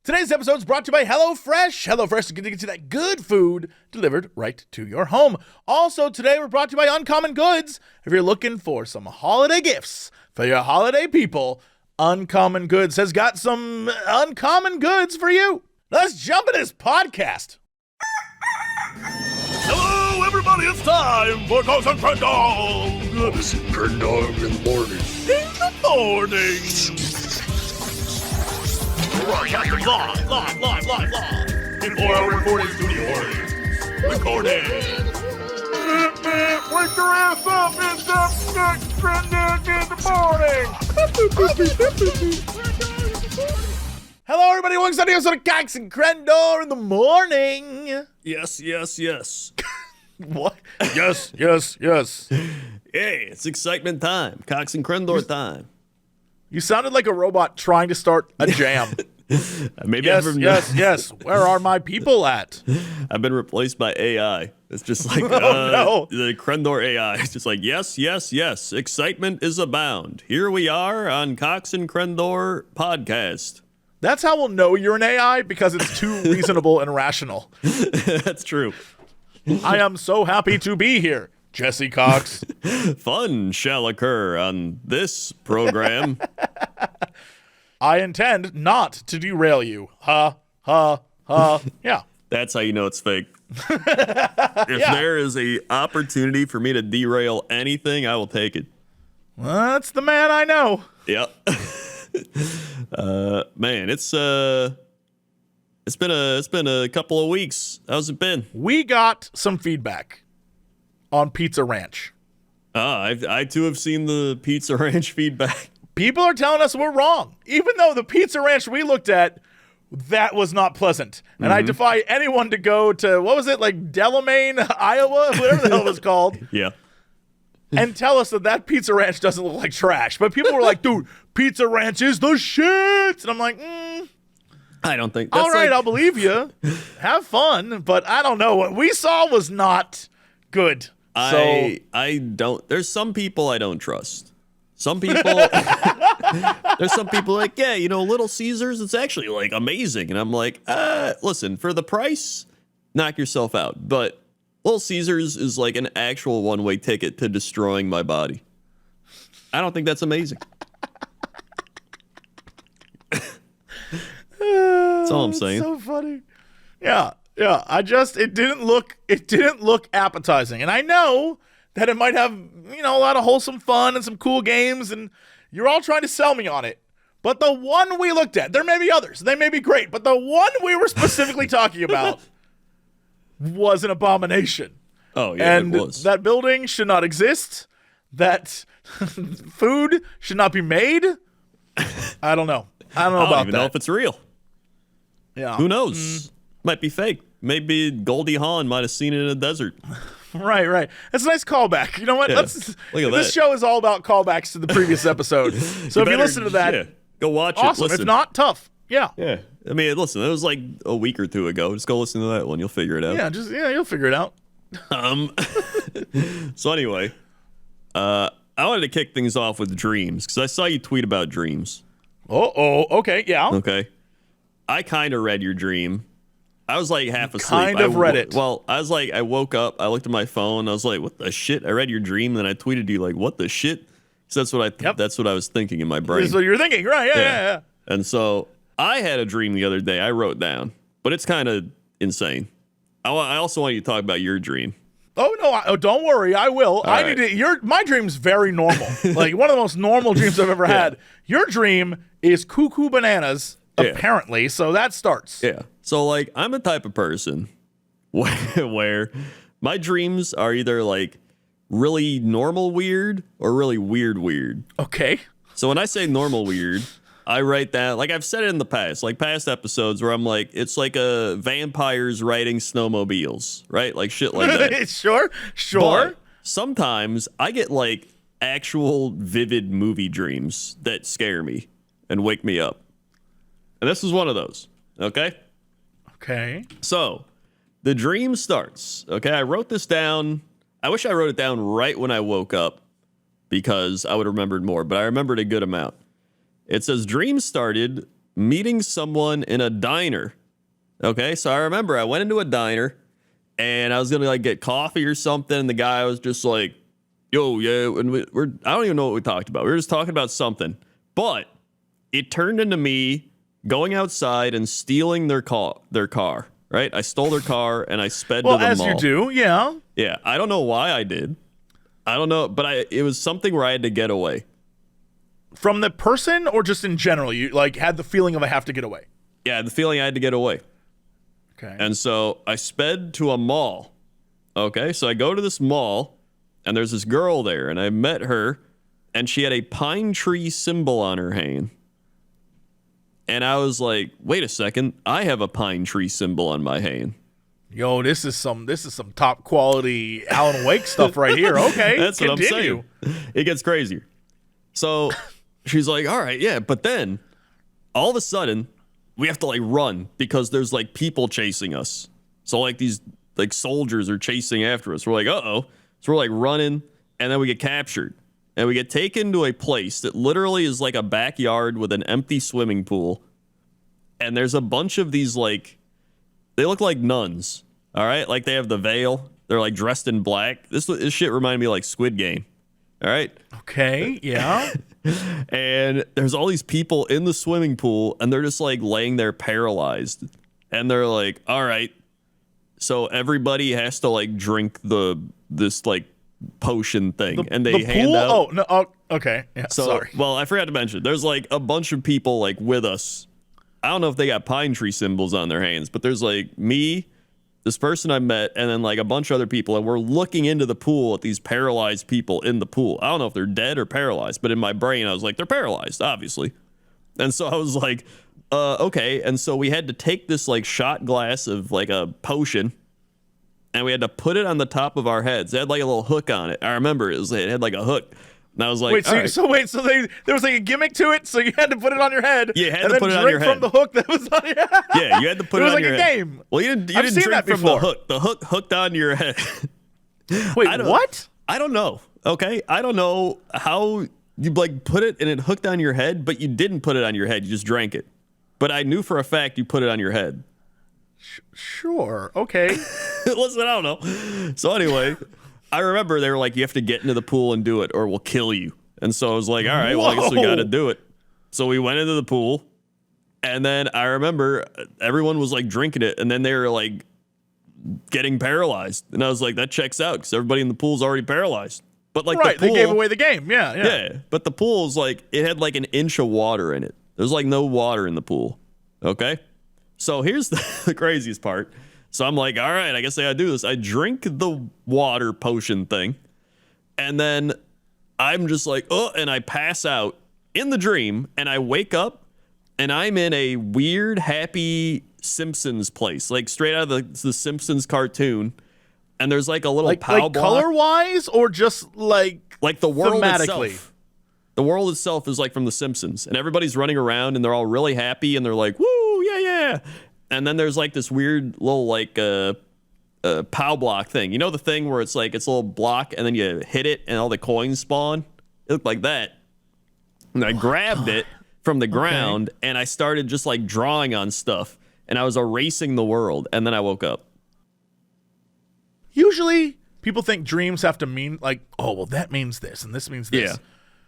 Today's episode is brought to you by HelloFresh. HelloFresh is going to get you that good food delivered right to your home. Also, today we're brought to you by Uncommon Goods. If you're looking for some holiday gifts for your holiday people, Uncommon Goods has got some uncommon goods for you. Let's jump into this podcast. Hello, everybody. It's time for Jesse and Crendor. Jesse and Crendor in the morning. In the morning. Broadcasting live. Before our recording studio. Recording. Wake your ass up. It's up. Crendor in the morning. Hello, everybody. Welcome to the episode of Jesse and Crendor in the morning. Yes. What? Yes. Hey, it's excitement time. Cox and Crendor time. You sounded like a robot trying to start a jam. Maybe Yes. Where are my people at? I've been replaced by AI. It's just like no. The Crendor AI. It's just like, yes. Excitement is abound. Here we are on Cox and Crendor podcast. That's how we'll know you're an AI, because it's too reasonable and rational. That's true. I am so happy to be here, Jesse Cox. Fun shall occur on this program. I intend not to derail you. Ha. Yeah. That's how you know it's fake. If there is a opportunity for me to derail anything, I will take it. Well, that's the man I know. Yep. Man, it's been a couple of weeks. How's it been? We got some feedback on Pizza Ranch. I too have seen the Pizza Ranch feedback. People are telling us we're wrong, even though the Pizza Ranch we looked at, that was not pleasant. And I defy anyone to go to, what was it, like Delamain, Iowa, whatever the hell it was called. Yeah. And tell us that Pizza Ranch doesn't look like trash. But people were like, dude, Pizza Ranch is the shit. And I'm like, I don't think that's all right, I'll believe you. Have fun. But I don't know. What we saw was not good. I don't. There's some people I don't trust. Some people, there's some people like, yeah, Little Caesars, it's actually like amazing. And I'm like, listen, for the price, knock yourself out. But Little Caesars is like an actual one-way ticket to destroying my body. I don't think that's amazing. That's all I'm saying. So funny. Yeah. It didn't look appetizing. And I know that it might have, a lot of wholesome fun and some cool games, and you're all trying to sell me on it. But the one we looked at, there may be others, they may be great, but the one we were specifically talking about was an abomination. Oh, yeah, and it was. That building should not exist. That food should not be made. I don't know. I don't even know if it's real. Yeah. Who knows? Might be fake. Maybe Goldie Hawn might have seen it in a desert. Right. That's a nice callback. You know what? Yeah. Look at this show is all about callbacks to the previous episode. So if you listen to that, go watch it. Awesome. Listen. If not, tough. Yeah. I mean, listen, it was like a week or two ago. Just go listen to that one. You'll figure it out. Yeah, you'll figure it out. So anyway, I wanted to kick things off with dreams, because I saw you tweet about dreams. Okay, yeah. Okay. I kind of read your dream. I was like half asleep. Kind of read it. Well, I was like, I woke up, I looked at my phone, I was like, what the shit? I read your dream, then I tweeted you like, what the shit? So that's what I was thinking in my brain. That's what you're thinking, right? Yeah. And so I had a dream the other day I wrote down, but it's kind of insane. I also want you to talk about your dream. Oh no! Don't worry, I will. My dream's very normal, like one of the most normal dreams I've ever had. Your dream is cuckoo bananas, apparently. So that starts. Yeah. So like, I'm the type of person where my dreams are either like really normal weird or really weird. Okay. So when I say normal weird, I write that, like I've said it in the past, like past episodes where I'm like, it's like a vampires riding snowmobiles, right? Like shit like that. Sure. But sometimes I get like actual vivid movie dreams that scare me and wake me up. And this was one of those, okay? Okay. So the dream starts, okay? I wrote this down. I wish I wrote it down right when I woke up because I would have remembered more, but I remembered a good amount. It says, dream started meeting someone in a diner. Okay, so I remember I went into a diner and I was gonna like get coffee or something, and the guy was just like, "Yo, yeah," and I don't even know what we talked about. We were just talking about something, but it turned into me going outside and stealing their car. Right, I stole their car and I sped to the mall. Well, as you do, yeah. Yeah, I don't know why I did. I don't know, but it was something where I had to get away. From the person or just in general? You like had the feeling of I have to get away. Yeah, the feeling I had to get away. Okay. And so I sped to a mall. Okay, so I go to this mall, and there's this girl there, and I met her, and she had a pine tree symbol on her hand. And I was like, wait a second, I have a pine tree symbol on my hand. Yo, this is some top quality Alan Wake stuff right here. Okay, that's continue. What I'm saying. It gets crazier. So she's like, all right, yeah, but then all of a sudden we have to like run because there's like people chasing us. So like these like soldiers are chasing after us. We're like, uh-oh. So we're like running, and then we get captured. And we get taken to a place that literally is like a backyard with an empty swimming pool. And there's a bunch of these like, they look like nuns, all right? Like they have the veil. They're like dressed in black. This shit reminded me of like Squid Game, all right? Okay, yeah. And there's all these people in the swimming pool, and they're just like laying there paralyzed. And they're like, all right, so everybody has to like drink this like potion thing, and they hand pool? out. Oh, no, oh, okay. Yeah, so, sorry. Well, I forgot to mention, there's like a bunch of people like with us. I don't know if they got pine tree symbols on their hands, but there's like me, this person I met, and then like a bunch of other people, and we're looking into the pool at these paralyzed people in the pool. I don't know if they're dead or paralyzed, but in my brain I was like, they're paralyzed, obviously. And so I was like, okay. And so we had to take this like shot glass of like a potion, and we had to put it on the top of our heads. It had like a little hook on it. I remember it had like a hook. And I was like, so there was like a gimmick to it, so you had to put it on your head. Yeah, you had to put it on your head. From the hook that was on your head. Yeah, you had to put it on your head. It was like a game. Well, you didn't drink from the hook. The hook hooked onto your head. Wait, what? I don't know. Okay, I don't know how you like put it and it hooked on your head, but you didn't put it on your head. You just drank it. But I knew for a fact you put it on your head. Sure. Okay. Listen, I don't know. So anyway, I remember they were like, you have to get into the pool and do it or we'll kill you. And so I was like, all right, well, I guess we got to do it. So we went into the pool, and then I remember everyone was like drinking it, and then they were like getting paralyzed. And I was like, that checks out because everybody in the pool's already paralyzed. But like right, the pool, they gave away the game. Yeah. But the pool is like, it had like an inch of water in it. There's like no water in the pool. Okay. So here's the craziest part. So I'm like, all right, I guess I gotta do this. I drink the water potion thing, and then I'm just like, oh, and I pass out in the dream, and I wake up, and I'm in a weird, happy Simpsons place, like straight out of the Simpsons cartoon. And there's like a little pow block. Color-wise, or just like the world thematically? itself. The world itself is like from The Simpsons, and everybody's running around, and they're all really happy, and they're like, woo, yeah. And then there's like this weird little like POW block thing. You know the thing where it's like it's a little block and then you hit it and all the coins spawn? It looked like that. And I grabbed it from the ground and I started just like drawing on stuff, and I was erasing the world, and then I woke up. Usually people think dreams have to mean like, oh, well, that means this and this means this. Yeah.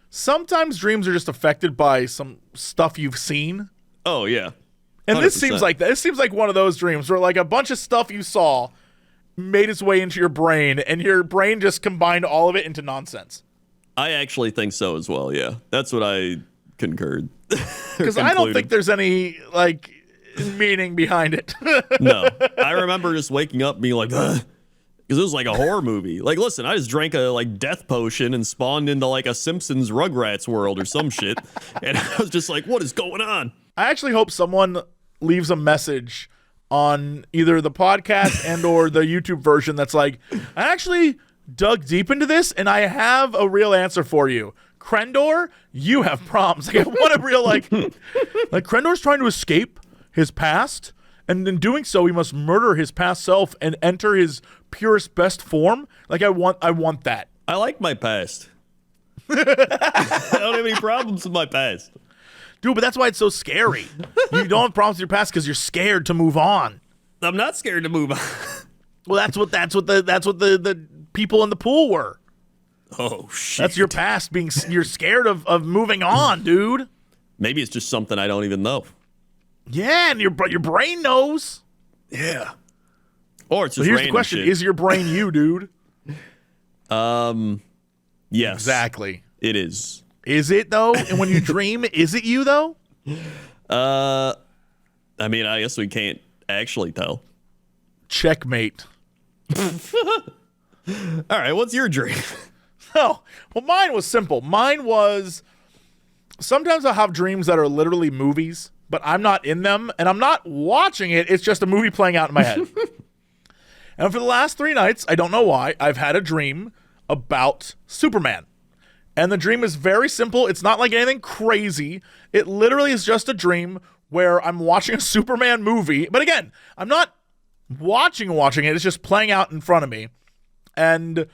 Sometimes dreams are just affected by some stuff you've seen. Oh, yeah. And 100%. this seems like that. This seems like one of those dreams where like a bunch of stuff you saw made its way into your brain, and your brain just combined all of it into nonsense. I actually think so as well, yeah. That's what I concurred. Because I don't think there's any like meaning behind it. No. I remember just waking up and being like, ugh. Because it was like a horror movie. Like, listen, I just drank a like death potion and spawned into like a Simpsons Rugrats world or some shit. And I was just like, what is going on? I actually hope someone leaves a message on either the podcast and or the YouTube version that's like, I actually dug deep into this and I have a real answer for you. Crendor, you have problems. Like, I want a real like Crendor's trying to escape his past, and in doing so, he must murder his past self and enter his purest, best form. Like, I want that. I like my past. I don't have any problems with my past. Dude, but that's why it's so scary. You don't have problems with your past because you're scared to move on. I'm not scared to move on. Well, that's what the people in the pool were. Oh shit. That's your past you're scared of moving on, dude. Maybe it's just something I don't even know. Yeah, and your brain knows. Yeah. Or it's So just here's the random question: shit. is your brain you, dude? Yes. Exactly. It is. Is it though? And when you dream, is it you though? I mean, I guess we can't actually tell. Checkmate. All right, what's your dream? Oh, well, mine was simple. Mine was sometimes I have dreams that are literally movies, but I'm not in them and I'm not watching it. It's just a movie playing out in my head. And for the last 3 nights, I don't know why, I've had a dream about Superman. And the dream is very simple. It's not like anything crazy. It literally is just a dream where I'm watching a Superman movie. But again, I'm not watching it. It's just playing out in front of me. And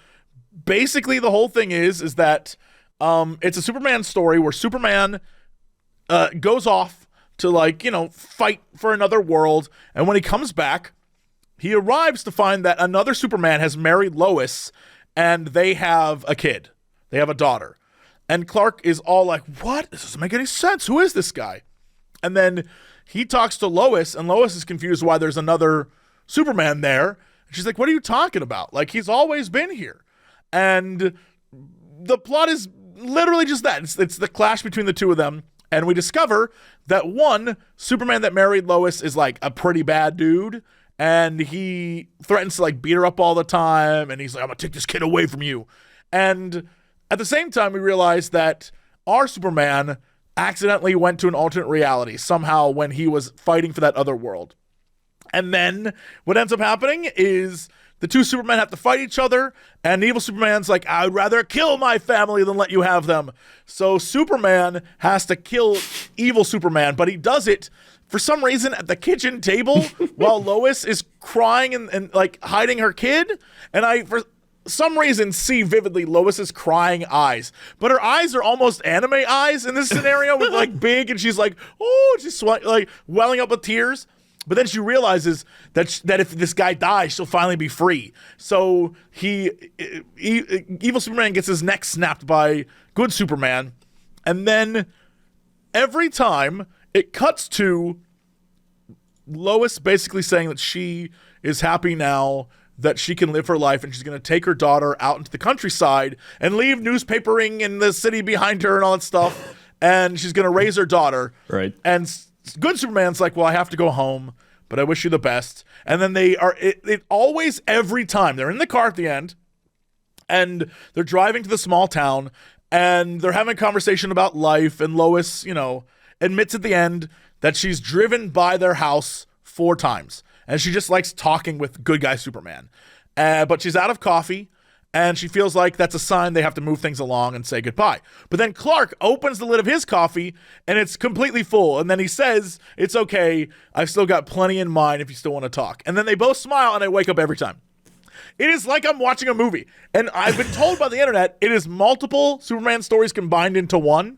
basically the whole thing is that it's a Superman story where Superman goes off to fight for another world. And when he comes back, he arrives to find that another Superman has married Lois and they have a kid. They have a daughter. And Clark is all like, what? This doesn't make any sense. Who is this guy? And then he talks to Lois, and Lois is confused why there's another Superman there. And she's like, what are you talking about? Like, he's always been here. And the plot is literally just that. It's the clash between the two of them. And we discover that one Superman that married Lois is like a pretty bad dude. And he threatens to beat her up all the time. And he's like, I'm going to take this kid away from you. And at the same time, we realize that our Superman accidentally went to an alternate reality somehow when he was fighting for that other world. And then what ends up happening is the two Supermen have to fight each other, and the evil Superman's like, I'd rather kill my family than let you have them. So Superman has to kill evil Superman, but he does it for some reason at the kitchen table while Lois is crying and hiding her kid. And I, for some reason, see vividly Lois's crying eyes, but her eyes are almost anime eyes in this scenario with big, and she's like, oh, she's welling up with tears. But then she realizes that if this guy dies, she'll finally be free. So evil Superman gets his neck snapped by good Superman. And then every time it cuts to Lois basically saying that she is happy now, that she can live her life, and she's going to take her daughter out into the countryside and leave newspapering in the city behind her and all that stuff. And she's going to raise her daughter. Right. And good Superman's like, well, I have to go home, but I wish you the best. And then they are, it always, every time, they're in the car at the end, and they're driving to the small town, and they're having a conversation about life, and Lois, admits at the end that she's driven by their house 4 times, and she just likes talking with good guy Superman. But she's out of coffee, and she feels like that's a sign they have to move things along and say goodbye. But then Clark opens the lid of his coffee, and it's completely full. And then he says, it's okay, I've still got plenty in mind if you still want to talk. And then they both smile, and I wake up every time. It is like I'm watching a movie. And I've been told by the internet, it is multiple Superman stories combined into one,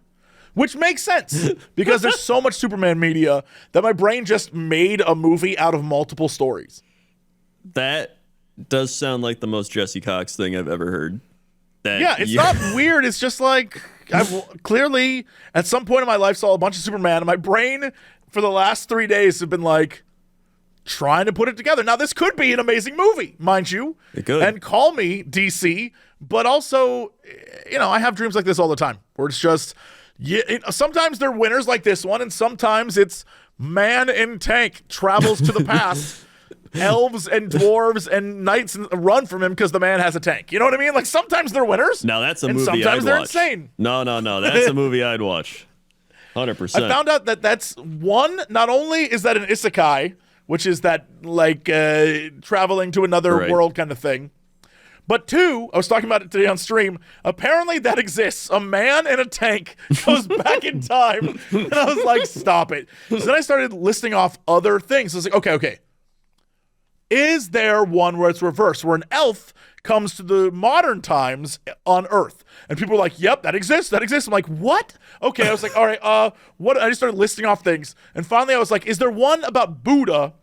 which makes sense because there's so much Superman media that my brain just made a movie out of multiple stories. That does sound like the most Jesse Cox thing I've ever heard. It's not weird. It's just like I've clearly at some point in my life saw a bunch of Superman, and my brain for the last 3 days have been trying to put it together. Now, this could be an amazing movie, mind you. It could. And call me DC, but also, I have dreams like this all the time where it's just, sometimes they're winners like this one, and sometimes it's man in tank travels to the past. Elves and dwarves and knights run from him because the man has a tank. You know what I mean? Sometimes they're winners. Now that's a and movie I'd watch. Sometimes they're insane. No. That's a movie I'd watch. 100%. I found out that that's one. Not only is that an isekai, which is that traveling to another world kind of thing, but 2, I was talking about it today on stream. Apparently that exists. A man in a tank goes back in time, and I was like, stop it. So then I started listing off other things. I was like, okay. is there one where it's reversed, where an elf comes to the modern times on Earth? And people are like, yep, that exists. I'm like, what? Okay, I was like, all right, what? I just started listing off things. And finally I was like, is there one about Buddha?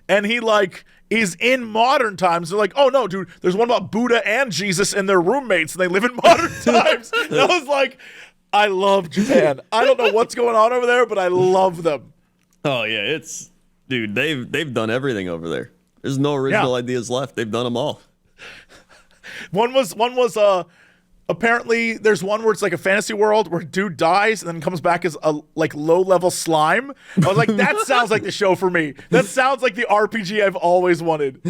And he like is in modern times. They're like, oh no, dude, there's one about Buddha and Jesus and they're roommates and they live in modern times. And I was like, I love Japan. I don't know what's going on over there, but I love them. Oh yeah, dude, they've done everything over there. There's no original ideas left. They've done them all. One was apparently there's one where it's like a fantasy world where dude dies and then comes back as a like low level slime. I was like, that sounds like the show for me. That sounds like the RPG I've always wanted.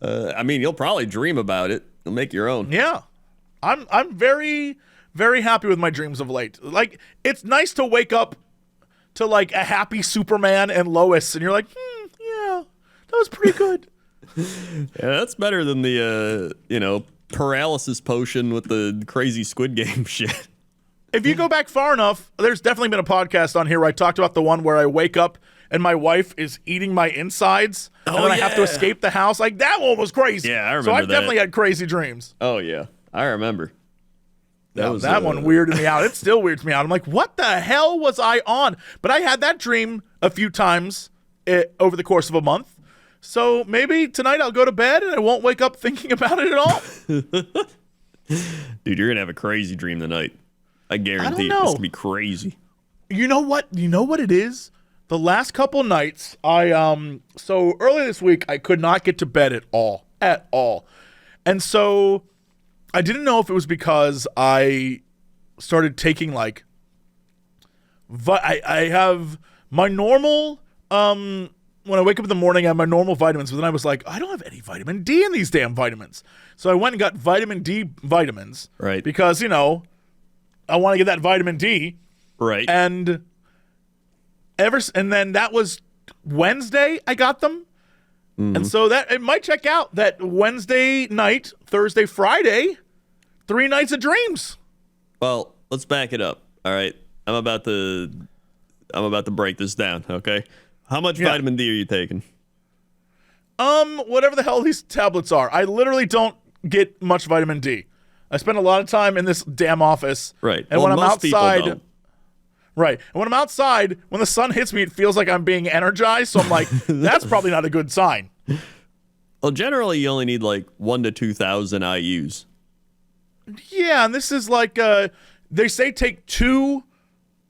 I mean, you'll probably dream about it. You'll make your own. Yeah. I'm very, very happy with my dreams of late. Like, it's nice to wake up to like a happy Superman and Lois, and you're like, yeah, that was pretty good. Yeah, that's better than the paralysis potion with the crazy Squid Game shit. If you go back far enough, there's definitely been a podcast on here where I talked about the one where I wake up and my wife is eating my insides, and then I have to escape the house. Like, that one was crazy. Yeah, I remember So I've that. definitely had crazy dreams. Oh yeah, I remember. That one weirded me out. It still weirds me out. I'm like, what the hell was I on? But I had that dream a few times over the course of a month. So maybe tonight I'll go to bed and I won't wake up thinking about it at all. Dude, you're gonna have a crazy dream tonight. I guarantee know. It's gonna be crazy. You know what? You know what it is? The last couple nights, so early this week, I could not get to bed at all. And so I didn't know if it was because I started taking like, I have my normal, when I wake up in the morning, I have my normal vitamins, but then I was like, I don't have any vitamin D in these damn vitamins. So I went and got vitamin D vitamins. Right. Because, I want to get that vitamin D. Right. And then that was Wednesday I got them. Mm-hmm. And so that it might check out that Wednesday night, Thursday, Friday, 3 nights of dreams. Well, let's back it up. All right. I'm about to break this down, okay? How much vitamin D are you taking? Whatever the hell these tablets are. I literally don't get much vitamin D. I spend a lot of time in this damn office. Right. And well, when I'm most people outside, don't. right. And when I'm outside, when the sun hits me, it feels like I'm being energized. So I'm like, that's probably not a good sign. Well, generally, you only need like 1,000 to 2,000 IUs. Yeah, and this is like, they say take 2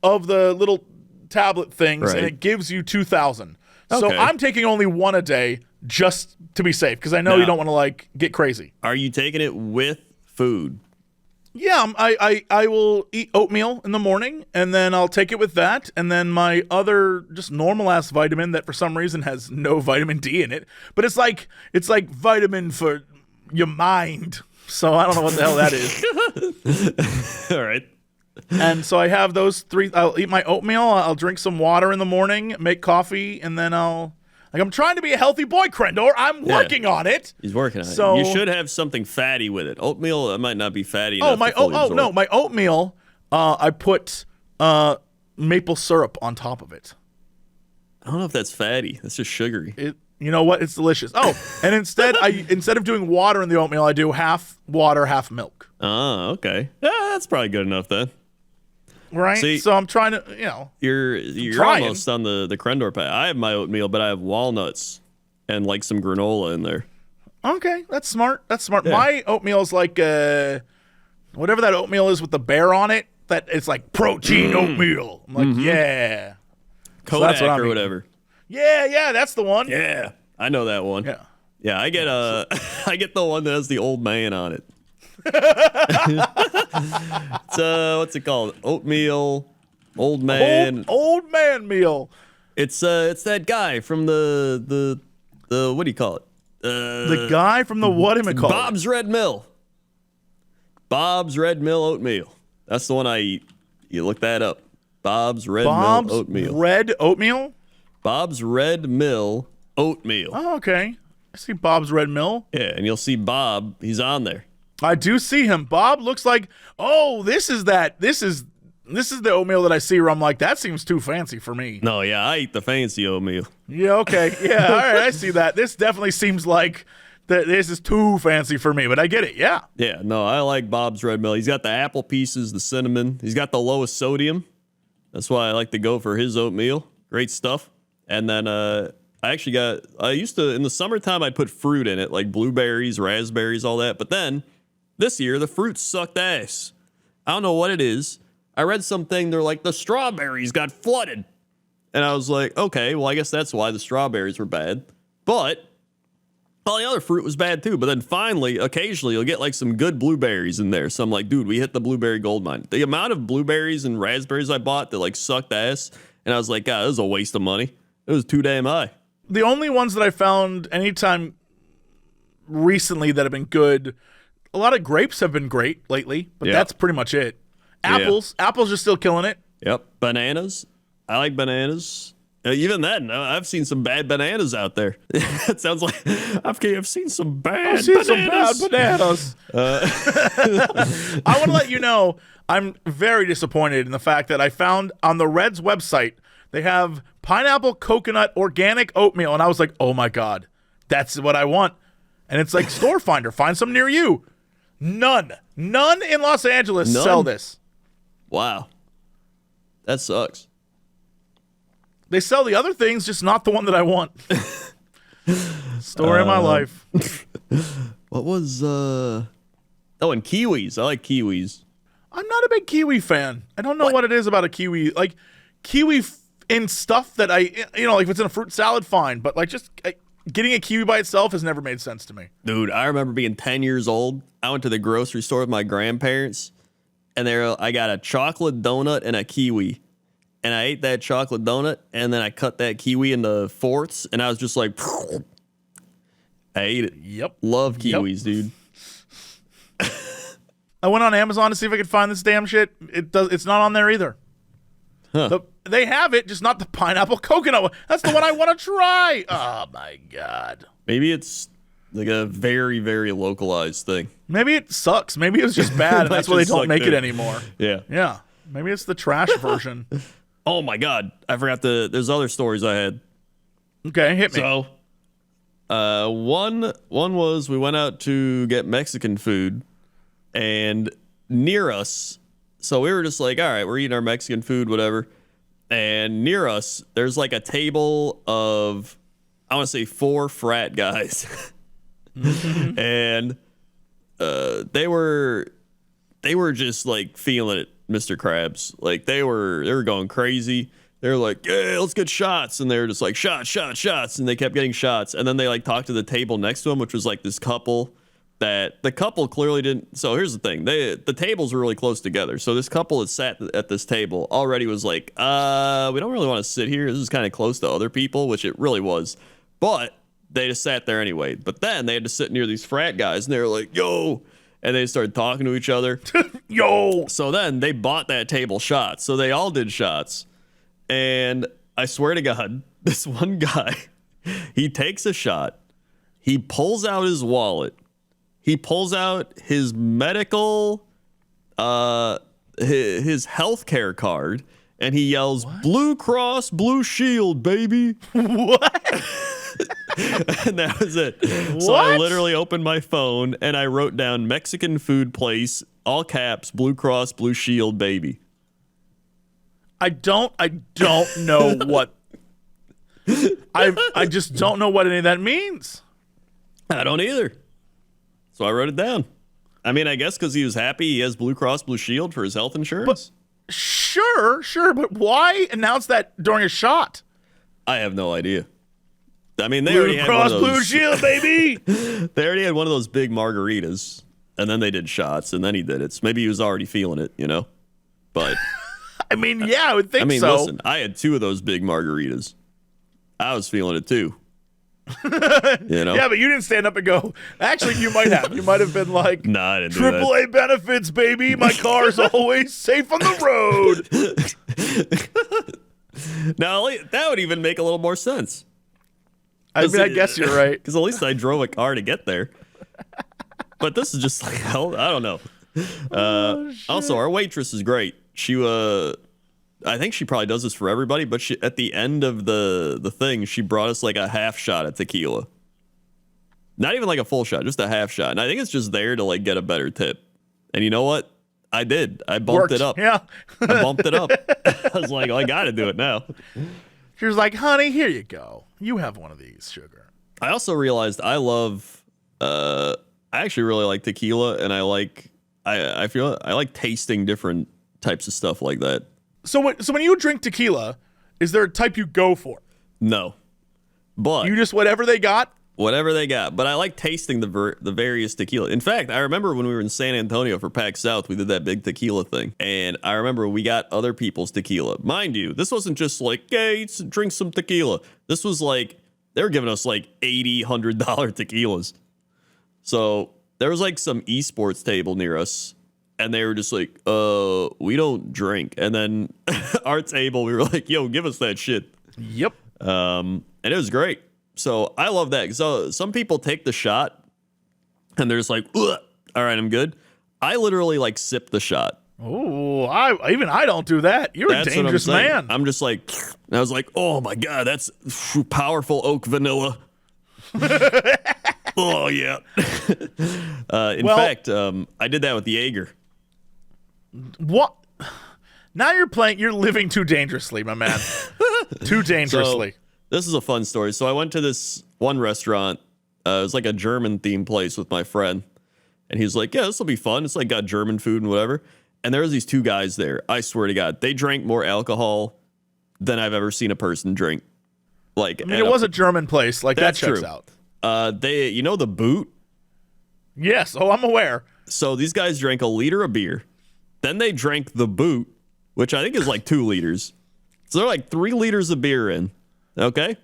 of the little tablet things, and it gives you 2,000. So Okay. I'm taking only 1 a day just to be safe, because I know you don't want to like get crazy. Are you taking it with food? Yeah, I will eat oatmeal in the morning, and then I'll take it with that, and then my other just normal ass vitamin that for some reason has no vitamin D in it, but it's like vitamin for your mind. So I don't know what the hell that is. All right. And so I have those 3. I'll eat my oatmeal. I'll drink some water in the morning, make coffee, and then I'm trying to be a healthy boy, Crendor. I'm working on it. He's working on So- it. You should have something fatty with it. Oatmeal might not be fatty enough. My oatmeal. I put maple syrup on top of it. I don't know if that's fatty. That's just sugary. You know what? It's delicious. Oh, and instead of doing water in the oatmeal, I do half water, half milk. Oh, okay. Yeah, that's probably good enough then. Right. See, so I'm trying to, You're trying. almost on the Crendor path. I have my oatmeal, but I have walnuts and like some granola in there. Okay, that's smart. Yeah. My oatmeal is like whatever that oatmeal is with the bear on it. That it's like protein oatmeal. I'm like, yeah. So Kodak that's what I'm or eating. whatever. Yeah, that's the one. Yeah, I know that one. Yeah. Yeah, I get I get the one that has the old man on it. It's what's it called? Oatmeal, old man. Old man meal. It's that guy from the what do you call it? The guy from the whatchamacallit. Bob's Red Mill. Bob's Red Mill oatmeal. That's the one I eat. You look that up. Bob's Red Mill oatmeal. Red oatmeal? Bob's Red Mill oatmeal. Oh, okay. I see Bob's Red Mill. Yeah, and you'll see Bob. He's on there. I do see him. Bob looks like, this is This is the oatmeal that I see where I'm like, that seems too fancy for me. No, yeah, I eat the fancy oatmeal. Yeah, okay. Yeah, all right, I see that. This definitely seems like that this is too fancy for me, but I get it, yeah. Yeah, no, I like Bob's Red Mill. He's got the apple pieces, the cinnamon. He's got the lowest sodium. That's why I like to go for his oatmeal. Great stuff. And then I used to, in the summertime, I'd put fruit in it, like blueberries, raspberries, all that. But then this year, the fruit sucked ass. I don't know what it is. I read something, they're like, the strawberries got flooded. And I was like, okay, well, I guess that's why the strawberries were bad. But all the other fruit was bad too. But then finally, occasionally, you'll get like some good blueberries in there. So I'm like, dude, we hit the blueberry gold mine. The amount of blueberries and raspberries I bought that like sucked ass. And I was like, God, this is a waste of money. It was too damn high. The only ones that I found anytime recently that have been good, a lot of grapes have been great lately, but that's pretty much it. Apples are still killing it. Yep. Bananas. I like bananas. Even then, I've seen some bad bananas out there. It sounds like I've seen some bad bananas. I want to let you know I'm very disappointed in the fact that I found on the Reds website they have pineapple coconut organic oatmeal, and I was like, oh my God, that's what I want. And it's like store finder, find some near you. None in Los Angeles sell this. Wow. That sucks. They sell the other things, just not the one that I want. Story of my life. What was and kiwis. I like kiwis. I'm not a big kiwi fan. I don't know what it is about a kiwi. Like kiwi in stuff that like if it's in a fruit salad, fine. But like just getting a kiwi by itself has never made sense to me. Dude, I remember being 10 years old. I went to the grocery store with my grandparents, and I got a chocolate donut and a kiwi. And I ate that chocolate donut, and then I cut that kiwi into fourths, and I was just like, I ate it. Yep. Love kiwis, dude. I went on Amazon to see if I could find this damn shit. It's not on there either. Huh. They have it, just not the pineapple coconut one. That's the one I want to try. Oh, my God. Maybe it's like a very, very localized thing. Maybe it sucks. Maybe it was just bad, and that's why they don't make it anymore. Yeah. Yeah. Maybe it's the trash version. Oh, my God. I forgot there's other stories I had. Okay, hit me. So, one was we went out to get Mexican food, and near us, so we were just like, all right, we're eating our Mexican food, whatever. And near us, there's like a table of, I want to say 4 frat guys. And they were just like feeling it, Mr. Krabs. Like they were going crazy. They were like, yeah, let's get shots. And they were just like, shots. And they kept getting shots. And then they like talked to the table next to them, which was like this couple that the couple clearly didn't. So here's the thing. The tables were really close together. So this couple that sat at this table already was like, we don't really want to sit here. This is kind of close to other people, which it really was. But they just sat there anyway. But then they had to sit near these frat guys, and they were like, yo. And they started talking to each other. Yo. So then they bought that table shots. So they all did shots. And I swear to God, this one guy, he takes a shot. He pulls out his wallet. He pulls out his medical, his healthcare card, and he yells, what? Blue Cross Blue Shield, baby. What? And that was it. What? So I literally opened my phone and I wrote down Mexican food place, all caps, Blue Cross Blue Shield, baby. I don't know what. I just don't know what any of that means. I don't either. So I wrote it down. I mean, I guess because he was happy he has Blue Cross Blue Shield for his health insurance. But sure, but why announce that during a shot? I have no idea. I mean, they Blue already had Cross one of those, Blue Shield, baby. They already had one of those big margaritas, and then they did shots, and then he did it. So maybe he was already feeling it, you know. But I mean, yeah, I would think so. I mean, listen, I had 2 of those big margaritas. I was feeling it too. You know? Yeah, but you didn't stand up and go. Actually, you might have. You might have been like, nah, I didn't do that. AAA benefits, baby. My car's always safe on the road. Now, that would even make a little more sense. I mean, I guess you're right. Because at least I drove a car to get there. But this is just like, hell, I don't know. Also, our waitress is great. I think she probably does this for everybody, but at the end of the thing, she brought us like a half shot of tequila. Not even like a full shot, just a half shot. And I think it's just there to like get a better tip. And you know what? I did. I bumped it up. Yeah. I bumped it up. I was like, I got to do it now. She was like, honey, here you go. You have one of these, sugar. I also realized I actually really like tequila, and I feel I like tasting different types of stuff like that. So when you drink tequila, is there a type you go for? No. But You just whatever they got? whatever they got. But I like tasting the various tequila. In fact, I remember when we were in San Antonio for PAX South, we did that big tequila thing. And I remember we got other people's tequila. Mind you, this wasn't just like, hey, drink some tequila. This was like, they were giving us like $80, $100 tequilas. So there was like some esports table near us. And they were just like, we don't drink. And then our table, we were like, yo, give us that shit. Yep. And it was great. So I love that. So some people take the shot and they're just like, ugh, all right, I'm good. I literally like sip the shot. Oh, I don't do that. You're That's a dangerous what I'm saying. man. I'm just like, and I was like, oh my God, that's powerful oak vanilla. Oh yeah. In fact, I did that with Jaeger. What? Now you're living too dangerously, my man. Too dangerously. So, this is a fun story. So I went to this one restaurant. It was like a German themed place with my friend. And he's like, yeah, this will be fun. It's like got German food and whatever. And there was these two guys there. I swear to God, they drank more alcohol than I've ever seen a person drink. Like, I mean, it was a German place. Like, that checks true. out. You know the Boot? Yes. Oh, I'm aware. So these guys drank a liter of beer. Then they drank the Boot, which I think is like 2 liters. So they're like 3 liters of beer in. Okay?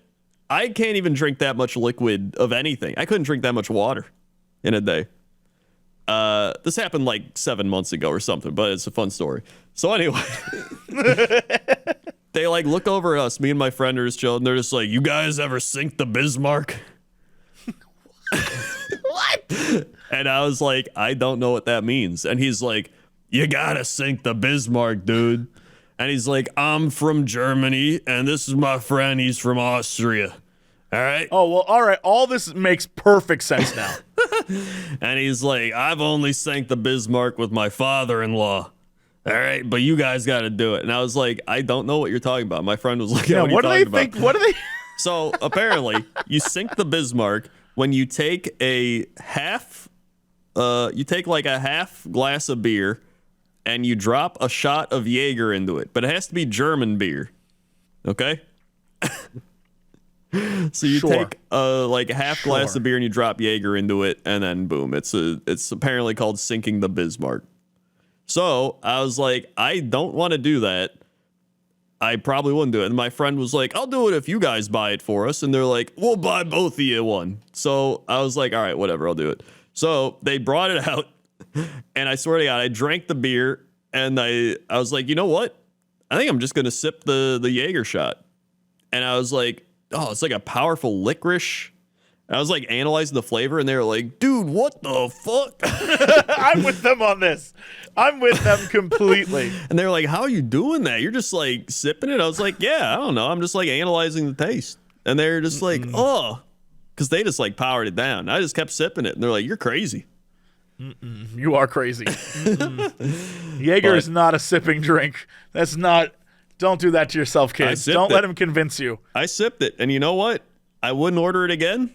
I can't even drink that much liquid of anything. I couldn't drink that much water in a day. This happened like 7 months ago or something, but it's a fun story. So anyway, they like look over at us. Me and my friend are just chilling. They're just like, you guys ever sink the Bismarck? What? And I was like, I don't know what that means. And he's like, you gotta sink the Bismarck, dude. And he's like, I'm from Germany, and this is my friend. He's from Austria. All right? Oh, well, all right. All this makes perfect sense now. And he's like, I've only sank the Bismarck with my father-in-law. All right, but you guys got to do it. And I was like, I don't know what you're talking about. My friend was like, Yeah, what do are they you talking think? about? What do they? So apparently, you sink the Bismarck when you take a half, you take like a half glass of beer, and you drop a shot of Jaeger into it. But it has to be German beer. Okay? So you take like a half glass of beer and you drop Jaeger into it, and then boom, it's apparently called sinking the Bismarck. So I was like, I don't want to do that. I probably wouldn't do it. And my friend was like, I'll do it if you guys buy it for us. And they're like, we'll buy both of you one. So I was like, all right, whatever, I'll do it. So they brought it out, and I swear to God, I drank the beer, and I was like, you know what? I think I'm just gonna sip the Jaeger shot. And I was like, oh, it's like a powerful licorice. And I was like analyzing the flavor, and they were like, dude, what the fuck? I'm with them on this. I'm with them completely. And they're like, how are you doing that? You're just like sipping it? I was like, yeah, I don't know. I'm just like analyzing the taste. And they're just like, oh, because they just like powered it down. I just kept sipping it. And they're like, you're crazy. You are crazy. Jaeger is not a sipping drink. That's not. Don't do that to yourself, kids. Don't let him convince you. I sipped it. And you know what? I wouldn't order it again.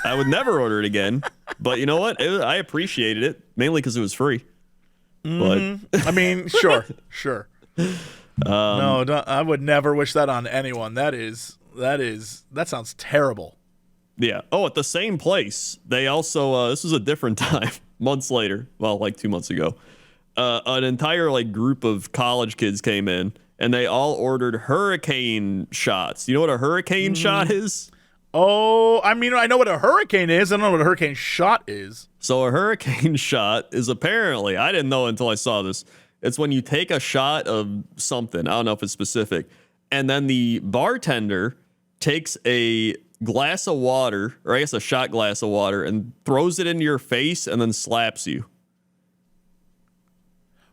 I would never order it again. But you know what? I appreciated it, mainly because it was free. But I mean, sure. No, I would never wish that on anyone. That sounds terrible. Yeah. Oh, at the same place, they also, this was a different time, months later, well, like 2 months ago, an entire like group of college kids came in, and they all ordered hurricane shots. You know what a hurricane shot is? Oh, I mean, I know what a hurricane is. I don't know what a hurricane shot is. So a hurricane shot is apparently, I didn't know until I saw this, it's when you take a shot of something, I don't know if it's specific, and then the bartender takes a glass of water, or I guess a shot glass of water, and throws it into your face and then slaps you.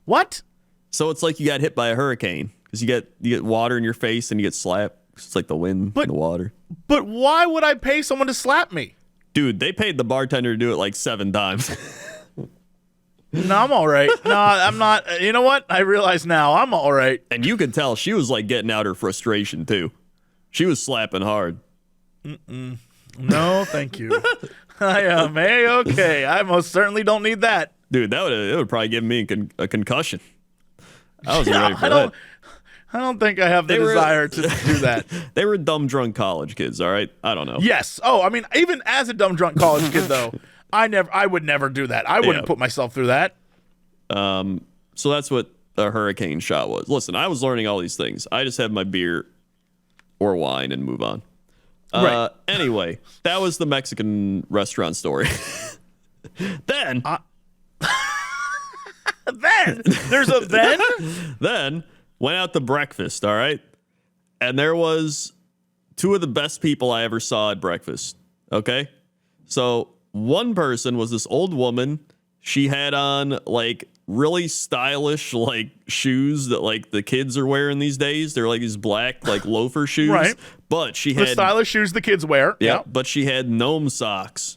What? So it's like you got hit by a hurricane because you get water in your face and you get slapped. It's like the wind and the water. But why would I pay someone to slap me? Dude, they paid the bartender to do it like 7 times. No, I'm all right. No, I'm not. You know what? I realize now I'm all right. And you could tell she was like getting out her frustration too. She was slapping hard. No, thank you. I am A-okay. I most certainly don't need that. Dude, it would probably give me a concussion. I was ready for that. I don't think I have the desire to do that. They were dumb drunk college kids, all right? I don't know. Yes. Oh, I mean, even as a dumb drunk college kid, though, I would never do that. I wouldn't put myself through that. So that's what a hurricane shot was. Listen, I was learning all these things. I just have my beer or wine and move on. Right. Anyway, that was the Mexican restaurant story. Then There's a then? Then went out to breakfast, all right? And there was 2 of the best people I ever saw at breakfast, okay? So one person was this old woman. She had on like really stylish like shoes that like the kids are wearing these days. They're like these black like loafer shoes. Right. But she The had stylish shoes the kids wear. yeah, but she had gnome socks.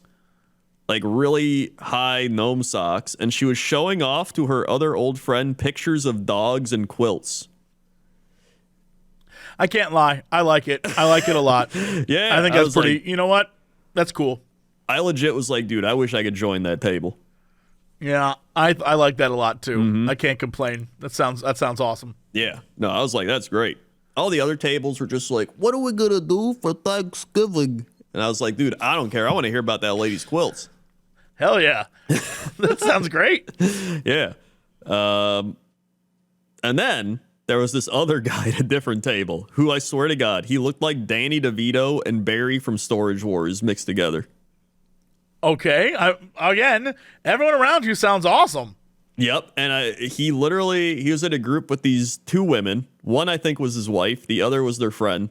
Like really high gnome socks, and she was showing off to her other old friend pictures of dogs and quilts. I can't lie. I like it. I like it a lot. Yeah, I think that's pretty. You know what? That's cool. I legit was like, dude, I wish I could join that table. Yeah, I like that a lot too. Mm-hmm. I can't complain. That sounds awesome. Yeah, no, I was like, that's great. All the other tables were just like, what are we gonna do for Thanksgiving? And I was like, dude, I don't care. I want to hear about that lady's quilts. Hell yeah, that sounds great. Yeah. And then there was this other guy at a different table who I swear to God, he looked like Danny DeVito and Barry from Storage Wars mixed together. Okay, again, everyone around you sounds awesome. Yep. And he was at a group with these 2 women. One I think was his wife. The other was their friend.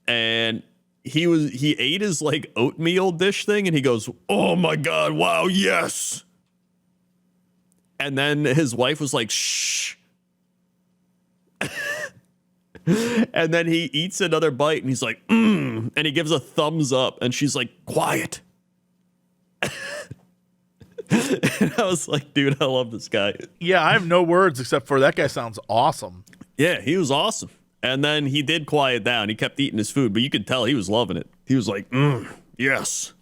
And he ate his like oatmeal dish thing and he goes, oh my God, wow, yes. And then his wife was like, shh. And then he eats another bite and he's like, and he gives a thumbs up and she's like, quiet. And I was like, dude, I love this guy. Yeah, I have no words except for that guy sounds awesome. Yeah, he was awesome. And then he did quiet down. He kept eating his food, but you could tell he was loving it. He was like, yes.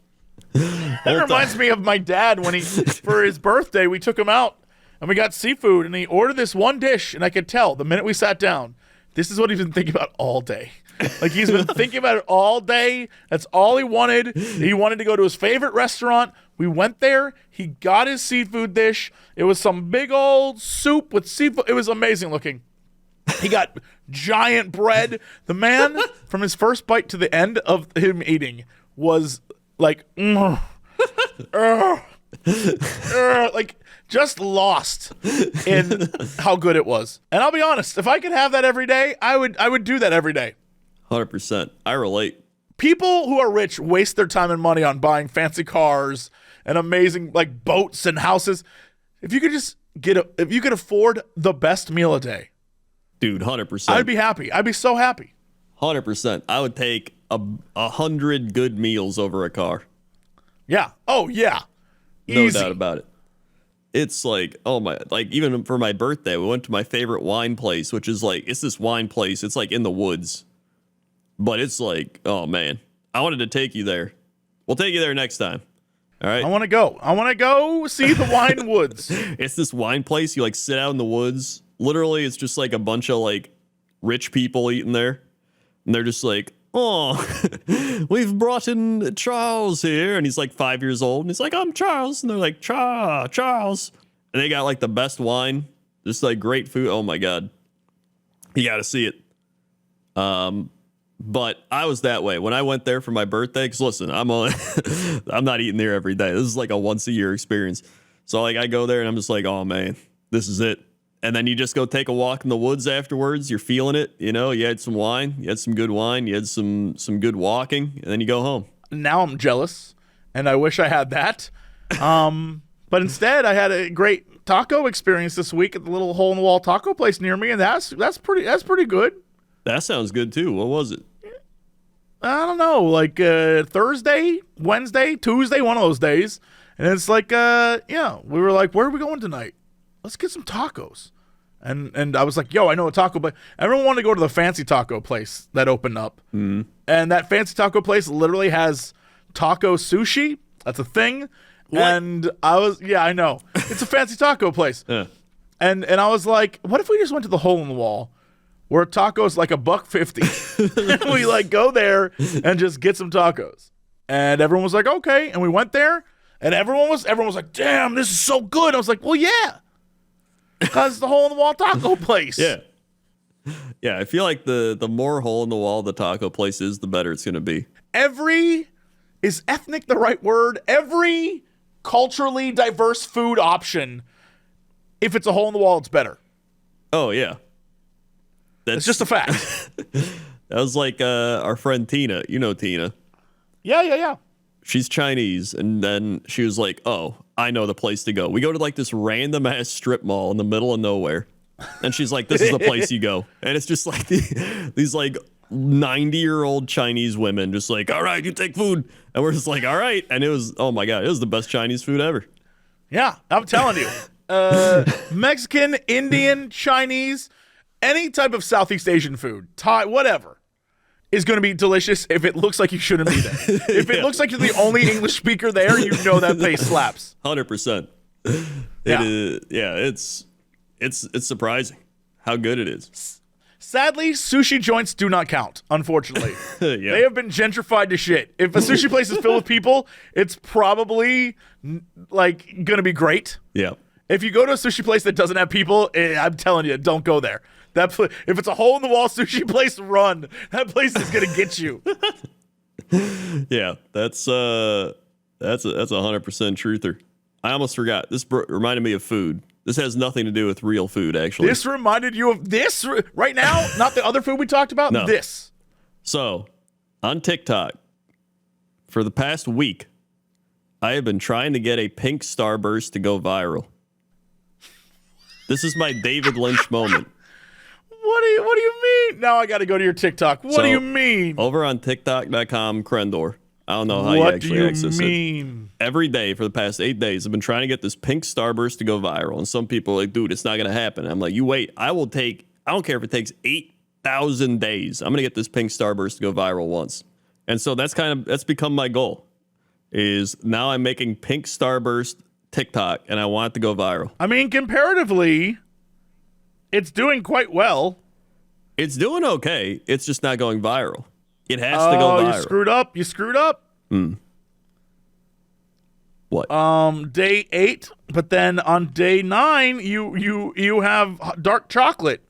That reminds me of my dad when for his birthday, we took him out and we got seafood and he ordered this one dish and I could tell the minute we sat down, this is what he's been thinking about all day. Like he's been thinking about it all day. That's all he wanted. He wanted to go to his favorite restaurant. We went there. He got his seafood dish. It was some big old soup with seafood. It was amazing looking. He got giant bread. The man, from his first bite to the end of him eating, was like, like just lost in how good it was. And I'll be honest, if I could have that every day, I would do that every day. 100%. I relate. People who are rich waste their time and money on buying fancy cars and amazing like boats and houses. If you could afford the best meal a day, Dude, 100%. I'd be happy. I'd be so happy. 100%. I would take 100 good meals over a car. Yeah. Oh, yeah. No Easy. doubt about it. It's like, oh my, like even for my birthday, we went to my favorite wine place, which is like, it's this wine place. It's like in the woods, but it's like, oh man, I wanted to take you there. We'll take you there next time. All right. I want to go. I want to go see the wine woods. It's this wine place. You like sit out in the woods. Literally, it's just like a bunch of like rich people eating there. And they're just like, oh, we've brought in Charles here. And he's like 5 years old. And he's like, I'm Charles. And they're like, Charles. And they got like the best wine. Just like great food. Oh my God. You got to see it. But I was that way when I went there for my birthday. Because listen, I'm not eating there every day. This is like a once a year experience. So like I go there and I'm just like, oh man, this is it. And then you just go take a walk in the woods afterwards. You're feeling it. You know, you had some wine. You had some good wine. You had some good walking. And then you go home. Now I'm jealous, and I wish I had that. But instead, I had a great taco experience this week at the little hole in the wall taco place near me, and that's pretty good. That sounds good too. What was it? I don't know, like Thursday, Wednesday, Tuesday, one of those days. And it's like, we were like, where are we going tonight? Let's get some tacos. And I was like, yo, I know a taco place. Everyone wanted to go to the fancy taco place that opened up. Mm. And that fancy taco place literally has taco sushi. That's a thing. What? And I know. It's a fancy taco place. Yeah. And I was like, what if we just went to the hole in the wall where tacos like $1.50? And we like go there and just get some tacos. And everyone was like, okay. And we went there and everyone was like, damn, this is so good. I was like, well, yeah. Because it's the hole in the wall taco place. Yeah. Yeah, I feel like the more hole in the wall the taco place is, the better it's going to be. Is ethnic the right word? Every culturally diverse food option, if it's a hole in the wall, it's better. Oh, yeah. It's just a fact. That was like our friend Tina. You know Tina. Yeah. She's Chinese, and then she was like, oh, I know the place to go. We go to like this random ass strip mall in the middle of nowhere. And she's like, this is the place you go. And it's just like these like 90-year-old Chinese women just like, all right, you take food. And we're just like, all right. And it was, oh my God, it was the best Chinese food ever. Yeah, I'm telling you. Mexican, Indian, Chinese, any type of Southeast Asian food, Thai, whatever, is going to be delicious if it looks like you shouldn't be there. If it looks like you're the only English speaker there, you know that place slaps. 100%. It's surprising how good it is. Sadly, sushi joints do not count, unfortunately. Yeah. They have been gentrified to shit. If a sushi place is filled with people, it's probably like going to be great. Yeah. If you go to a sushi place that doesn't have people, I'm telling you, don't go there. If it's a hole in the wall sushi place, run. That place is going to get you. Yeah, that's 100% truther. I almost forgot. This reminded me of food. This has nothing to do with real food, actually. This reminded you of this right now? Not the other food we talked about? No. This. So, on TikTok, for the past week, I have been trying to get a pink starburst to go viral. This is my David Lynch moment. What do you mean? Now I got to go to your TikTok. What do you mean? Over on TikTok.com, Crendor. I don't know how you actually access it. What do you mean? Every day for the past 8 days, I've been trying to get this pink starburst to go viral. And some people are like, dude, it's not going to happen. I'm like, you wait. I don't care if it takes 8,000 days. I'm going to get this pink starburst to go viral once. And so that's become my goal, is now I'm making pink starburst TikTok and I want it to go viral. I mean, comparatively, it's doing quite well. It's doing okay. It's just not going viral. It has to go viral. You screwed up. What? Day 8, but then on day 9, you have dark chocolate.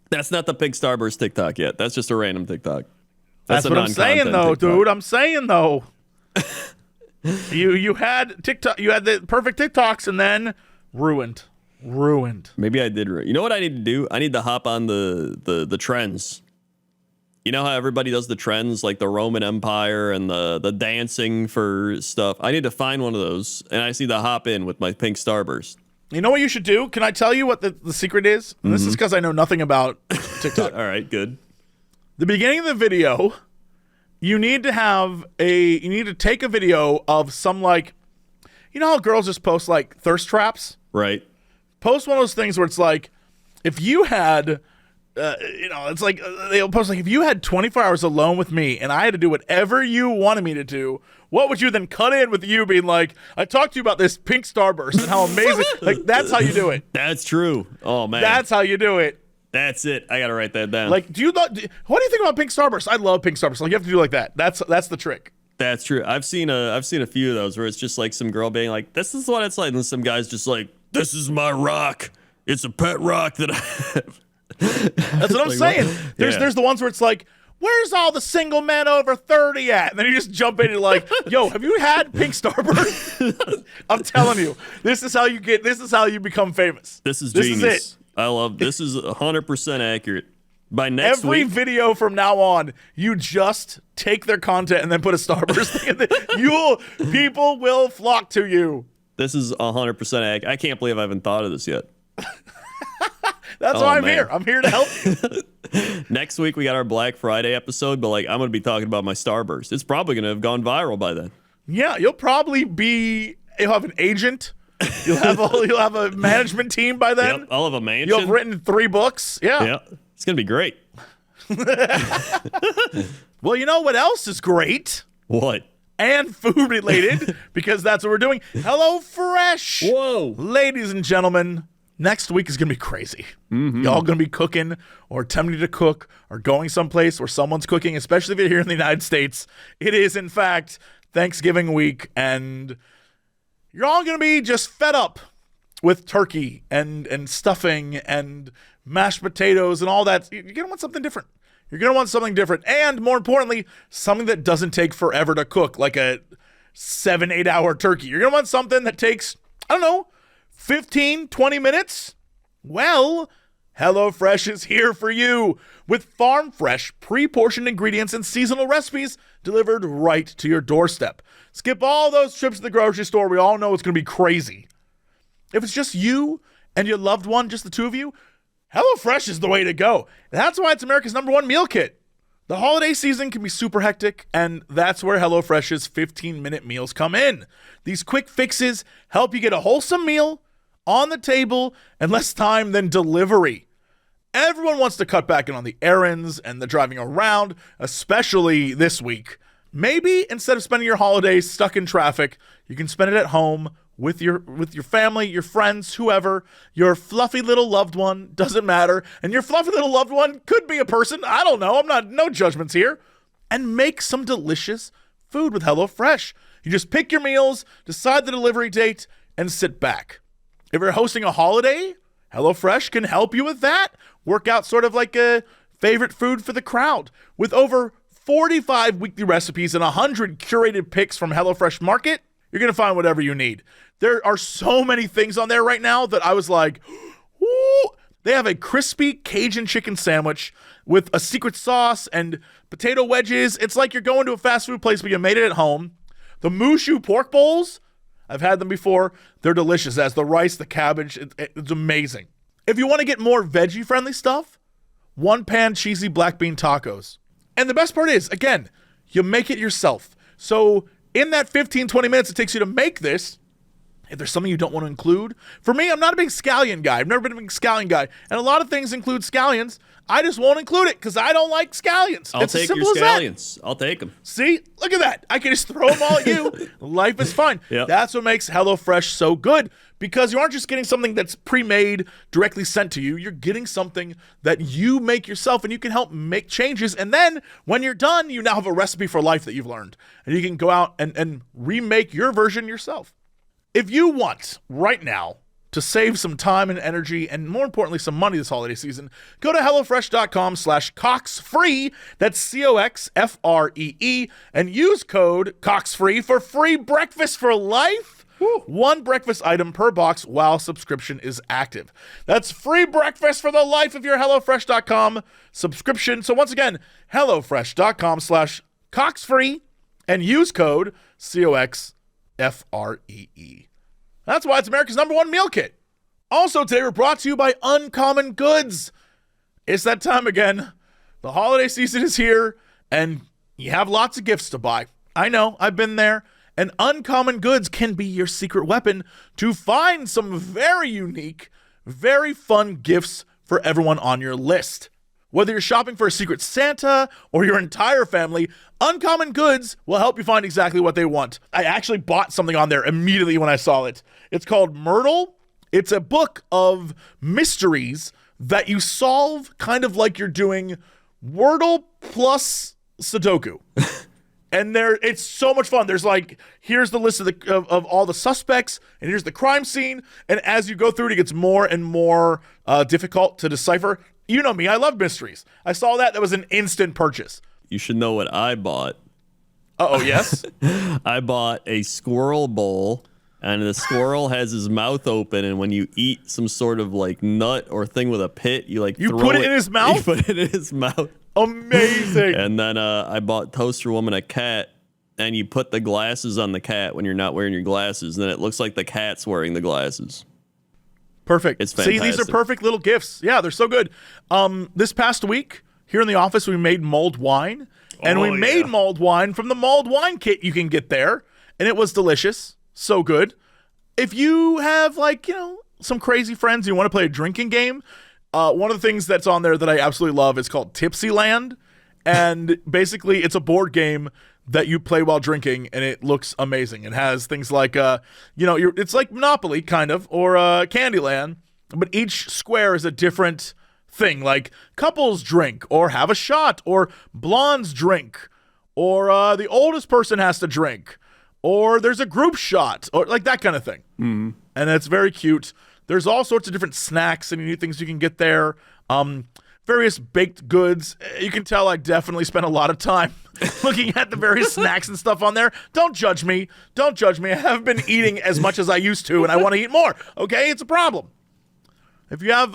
That's not the pink starburst TikTok yet. That's just a random TikTok. That's what I'm saying, though, dude. I'm saying, though. You had TikTok. You had the perfect TikToks, and then ruined. Maybe I did. You know what I need to do? I need to hop on the trends. You know how everybody does the trends, like the Roman Empire and the dancing for stuff? I need to find one of those, and I just need to hop in with my pink starburst. You know what you should do? Can I tell you what the secret is? And this is because I know nothing about TikTok. All right, good. The beginning of the video, you need to take a video of some, like, you know how girls just post like thirst traps? Right. Post one of those things where it's like, if you had, it's like they'll post like, if you had 24 hours alone with me and I had to do whatever you wanted me to do, what would you then cut in with you being like, I talked to you about this pink starburst and how amazing. Like, that's how you do it. That's true. Oh man. That's how you do it. That's it. I gotta write that down. Like, what do you think about pink starburst? I love pink starburst. Like, you have to do like that. That's the trick. That's true. I've seen a few of those where it's just like some girl being like, this is what it's like, and some guy's just like, this is my rock. It's a pet rock that I have. That's what I'm saying. There's the ones where it's like, where's all the single men over 30 at? And then you just jump in and like, yo, have you had pink starburst? I'm telling you, this is how you become famous. This is genius. This is it. I love this. Is 100% accurate. By next Every week, video from now on, you just take their content and then put a starburst thing in there. People will flock to you. This is 100% accurate. I can't believe I haven't thought of this yet. That's why I'm here. I'm here to help you. Next week, we got our Black Friday episode, but like I'm going to be talking about my Starburst. It's probably going to have gone viral by then. Yeah, you'll have an agent. You'll have a management team by then. Yep, I'll have a mansion. You'll have written 3 books. Yeah. It's going to be great. Well, you know what else is great? What? And food related, because that's what we're doing. Hello Fresh. Whoa. Ladies and gentlemen, next week is going to be crazy. Y'all going to be cooking or attempting to cook or going someplace where someone's cooking, especially if you're here in the United States. It is, in fact, Thanksgiving week, and you're all going to be just fed up with turkey and stuffing and mashed potatoes and all that. You're going to want something different. You're going to want something different. And more importantly, something that doesn't take forever to cook, like a 7-8 hour turkey. You're going to want something that takes, 15, 20 minutes. Well, HelloFresh is here for you with farm fresh, pre-portioned ingredients and seasonal recipes delivered right to your doorstep. Skip all those trips to the grocery store. We all know it's going to be crazy. If it's just you and your loved one, just the two of you, HelloFresh is the way to go. That's why it's America's #1 meal kit. The holiday season can be super hectic, and that's where HelloFresh's 15-minute meals come in. These quick fixes help you get a wholesome meal on the table in less time than delivery. Everyone wants to cut back on the errands and the driving around, especially this week. Maybe instead of spending your holidays stuck in traffic, you can spend it at home with your family, your friends, whoever, your fluffy little loved one, doesn't matter. And your fluffy little loved one could be a person. I don't know. No judgments here. And make some delicious food with HelloFresh. You just pick your meals, decide the delivery date, and sit back. If you're hosting a holiday, HelloFresh can help you with that. Work out sort of like a favorite food for the crowd. With over 45 weekly recipes and 100 curated picks from HelloFresh Market, you're going to find whatever you need. There are so many things on there right now that I was like, ooh. They have a crispy Cajun chicken sandwich with a secret sauce and potato wedges. It's like you're going to a fast food place, but you made it at home. The Mushu pork bowls, I've had them before. They're delicious. As the rice, the cabbage, it's amazing. If you want to get more veggie-friendly stuff, one-pan cheesy black bean tacos. And the best part is, again, you make it yourself. So in that 15, 20 minutes it takes you to make this, if there's something you don't want to include, for me, I'm not a big scallion guy. I've never been a big scallion guy. And a lot of things include scallions. I just won't include it because I don't like scallions. I'll take your scallions. I'll take them. See? Look at that. I can just throw them all at you. Life is fine. Yep. That's what makes HelloFresh so good, because you aren't just getting something that's pre-made, directly sent to you. You're getting something that you make yourself, and you can help make changes. And then when you're done, you now have a recipe for life that you've learned. And you can go out and remake your version yourself. If you want right now to save some time and energy, and more importantly, some money this holiday season, go to HelloFresh.com/CoxFree, that's CoxFree, and use code CoxFree for free breakfast for life. Woo. One breakfast item per box while subscription is active. That's free breakfast for the life of your HelloFresh.com subscription. So once again, HelloFresh.com/CoxFree, and use code CoxFree. That's why it's America's #1 meal kit. Also today we're brought to you by Uncommon Goods. It's that time again. The holiday season is here, and you have lots of gifts to buy. I know, I've been there. And Uncommon Goods can be your secret weapon to find some very unique, very fun gifts for everyone on your list. Whether you're shopping for a secret Santa or your entire family, Uncommon Goods will help you find exactly what they want. I actually bought something on there immediately when I saw it. It's called Myrtle. It's a book of mysteries that you solve kind of like you're doing Wordle plus Sudoku. And it's so much fun. There's like, here's the list of all the suspects, and here's the crime scene. And as you go through it, it gets more and more difficult to decipher. You know me, I love mysteries. I saw that was an instant purchase. You should know what I bought. Uh-oh, yes? I bought a squirrel bowl, and the squirrel has his mouth open, and when you eat some sort of like nut or thing with a pit, you throw put it in his mouth? You put it in his mouth. Amazing. And then I bought Toaster Woman a cat, and you put the glasses on the cat when you're not wearing your glasses, and then it looks like the cat's wearing the glasses. Perfect. It's See, these are fantastic. perfect little gifts. Yeah, they're so good. This past week here in the office, we made mulled wine, and we made mulled wine from the mulled wine kit you can get there, and it was delicious. So good. If you have some crazy friends, you want to play a drinking game, one of the things that's on there that I absolutely love is called Tipsy Land, and basically it's a board game that you play while drinking, and it looks amazing. It has things like, it's like Monopoly, kind of, or Candyland, but each square is a different thing, like couples drink, or have a shot, or blondes drink, or the oldest person has to drink, or there's a group shot, or like that kind of thing. Mm-hmm. And it's very cute. There's all sorts of different snacks and new things you can get there. Various baked goods. You can tell I definitely spent a lot of time looking at the various snacks and stuff on there. Don't judge me. Don't judge me. I haven't been eating as much as I used to, and I want to eat more. Okay? It's a problem. If you have,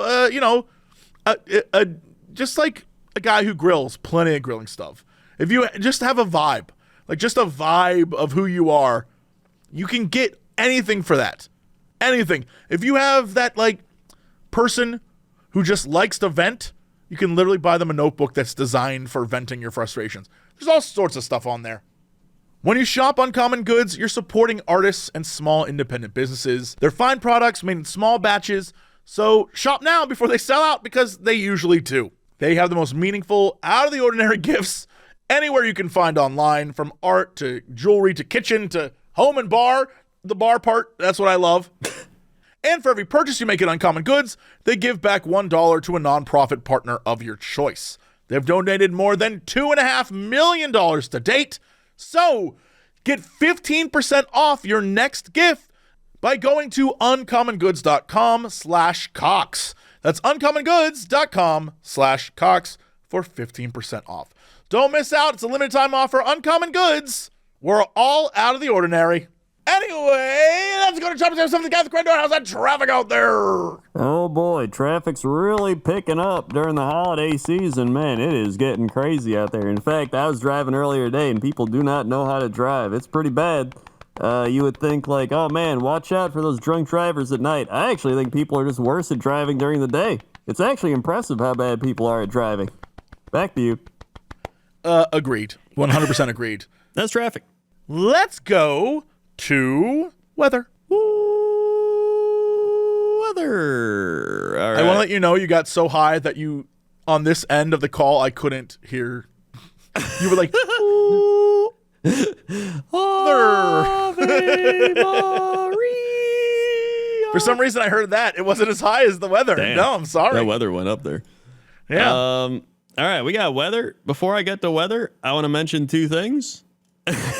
just like a guy who grills, plenty of grilling stuff. If you just have a vibe, like just a vibe of who you are, you can get anything for that. Anything. If you have that, person who just likes to vent, you can literally buy them a notebook that's designed for venting your frustrations. There's all sorts of stuff on there. When you shop Uncommon Goods, you're supporting artists and small independent businesses. They're fine products made in small batches, so shop now before they sell out, because they usually do. They have the most meaningful, out-of-the-ordinary gifts anywhere you can find online, from art to jewelry to kitchen to home and bar. The bar part, that's what I love. And for every purchase you make at Uncommon Goods, they give back $1 to a nonprofit partner of your choice. They've donated more than $2.5 million to date. So get 15% off your next gift by going to uncommongoods.com/Cox. That's uncommongoods.com/Cox for 15% off. Don't miss out. It's a limited time offer. Uncommon Goods. We're all out of the ordinary. Anyway, let's go to Traffic Jam 7 Jesse and Crendor. How's that traffic out there? Oh boy, traffic's really picking up during the holiday season. Man, it is getting crazy out there. In fact, I was driving earlier today and people do not know how to drive. It's pretty bad. You would think oh man, watch out for those drunk drivers at night. I actually think people are just worse at driving during the day. It's actually impressive how bad people are at driving. Back to you. Agreed. 100% agreed. That's traffic. Let's go to weather. Weather. All right. I want to let you know you got so high that you, on this end of the call, I couldn't hear. You were like, weather. For some reason, I heard that. It wasn't as high as the weather. Damn. No, I'm sorry. That weather went up there. Yeah. All right, we got weather. Before I get to weather, I want to mention two things,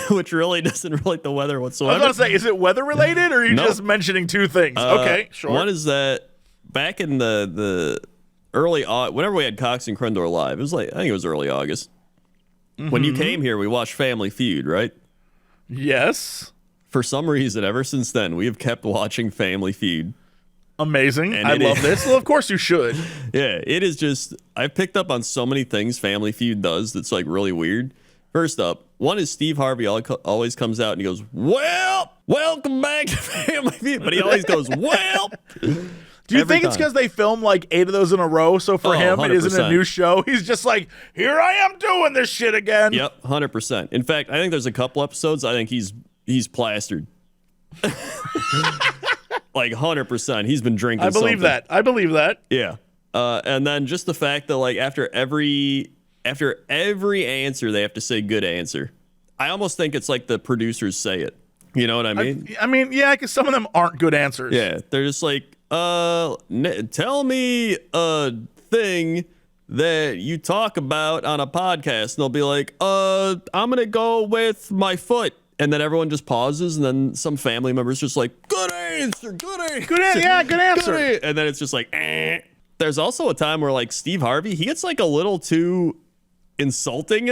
which really doesn't relate to weather I whatsoever. was going to say, is it weather related, or are you Nope. just mentioning two things? Okay, sure. One is that back in the early, whenever we had Cox and Crendor live, it was I think it was early August. When you came here, we watched Family Feud, right? Yes. For some reason, ever since then, we have kept watching Family Feud. Amazing. And I it love is- this. Well, of course you should. Yeah, it is just, I've picked up on so many things Family Feud does that's really weird. First up, one is Steve Harvey always comes out and he goes, well, welcome back to Family Feud. But he always goes, well. Do you think it's because they film 8 of those in a row? So for him, it isn't a 100%. new show. He's just like, here I am doing this shit again. Yep, 100%. In fact, I think there's a couple episodes I think he's plastered. 100%. He's been drinking I believe something. that. I believe that. Yeah. And then just the fact that after every answer they have to say good answer. I almost think it's like the producers say it. You know what I mean? I mean, yeah, because some of them aren't good answers. Yeah. They're just tell me a thing that you talk about on a podcast. And they'll be like, I'm going to go with my foot. And then everyone just pauses, and then some family member's just like, good answer, good answer. Good answer. And then it's just like, eh. There's also a time where Steve Harvey, he gets a little too insulting,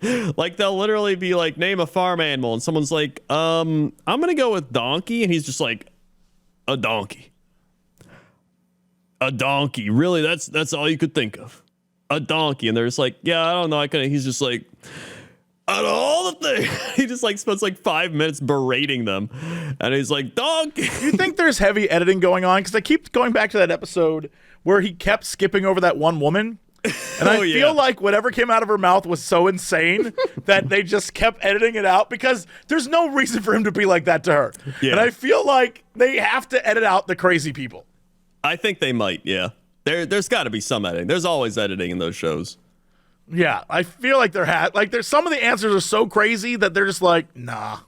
they'll literally be like, name a farm animal, and someone's like, I'm gonna go with donkey, and he's just like, a donkey. A donkey, really? That's all you could think of? A donkey. And they're just like, yeah, I don't know. He's just like, out of all the things, he just like spends like 5 minutes berating them, and he's like, "Dog." Do you think there's heavy editing going on? Because I keep going back to that episode where he kept skipping over that one woman. And I feel like whatever came out of her mouth was so insane that they just kept editing it out because there's no reason for him to be like that to her. Yeah. And I feel like they have to edit out the crazy people. I think they might, yeah. There's got to be some editing. There's always editing in those shows. Yeah, I feel like there's some of the answers are so crazy that they're just like, nah.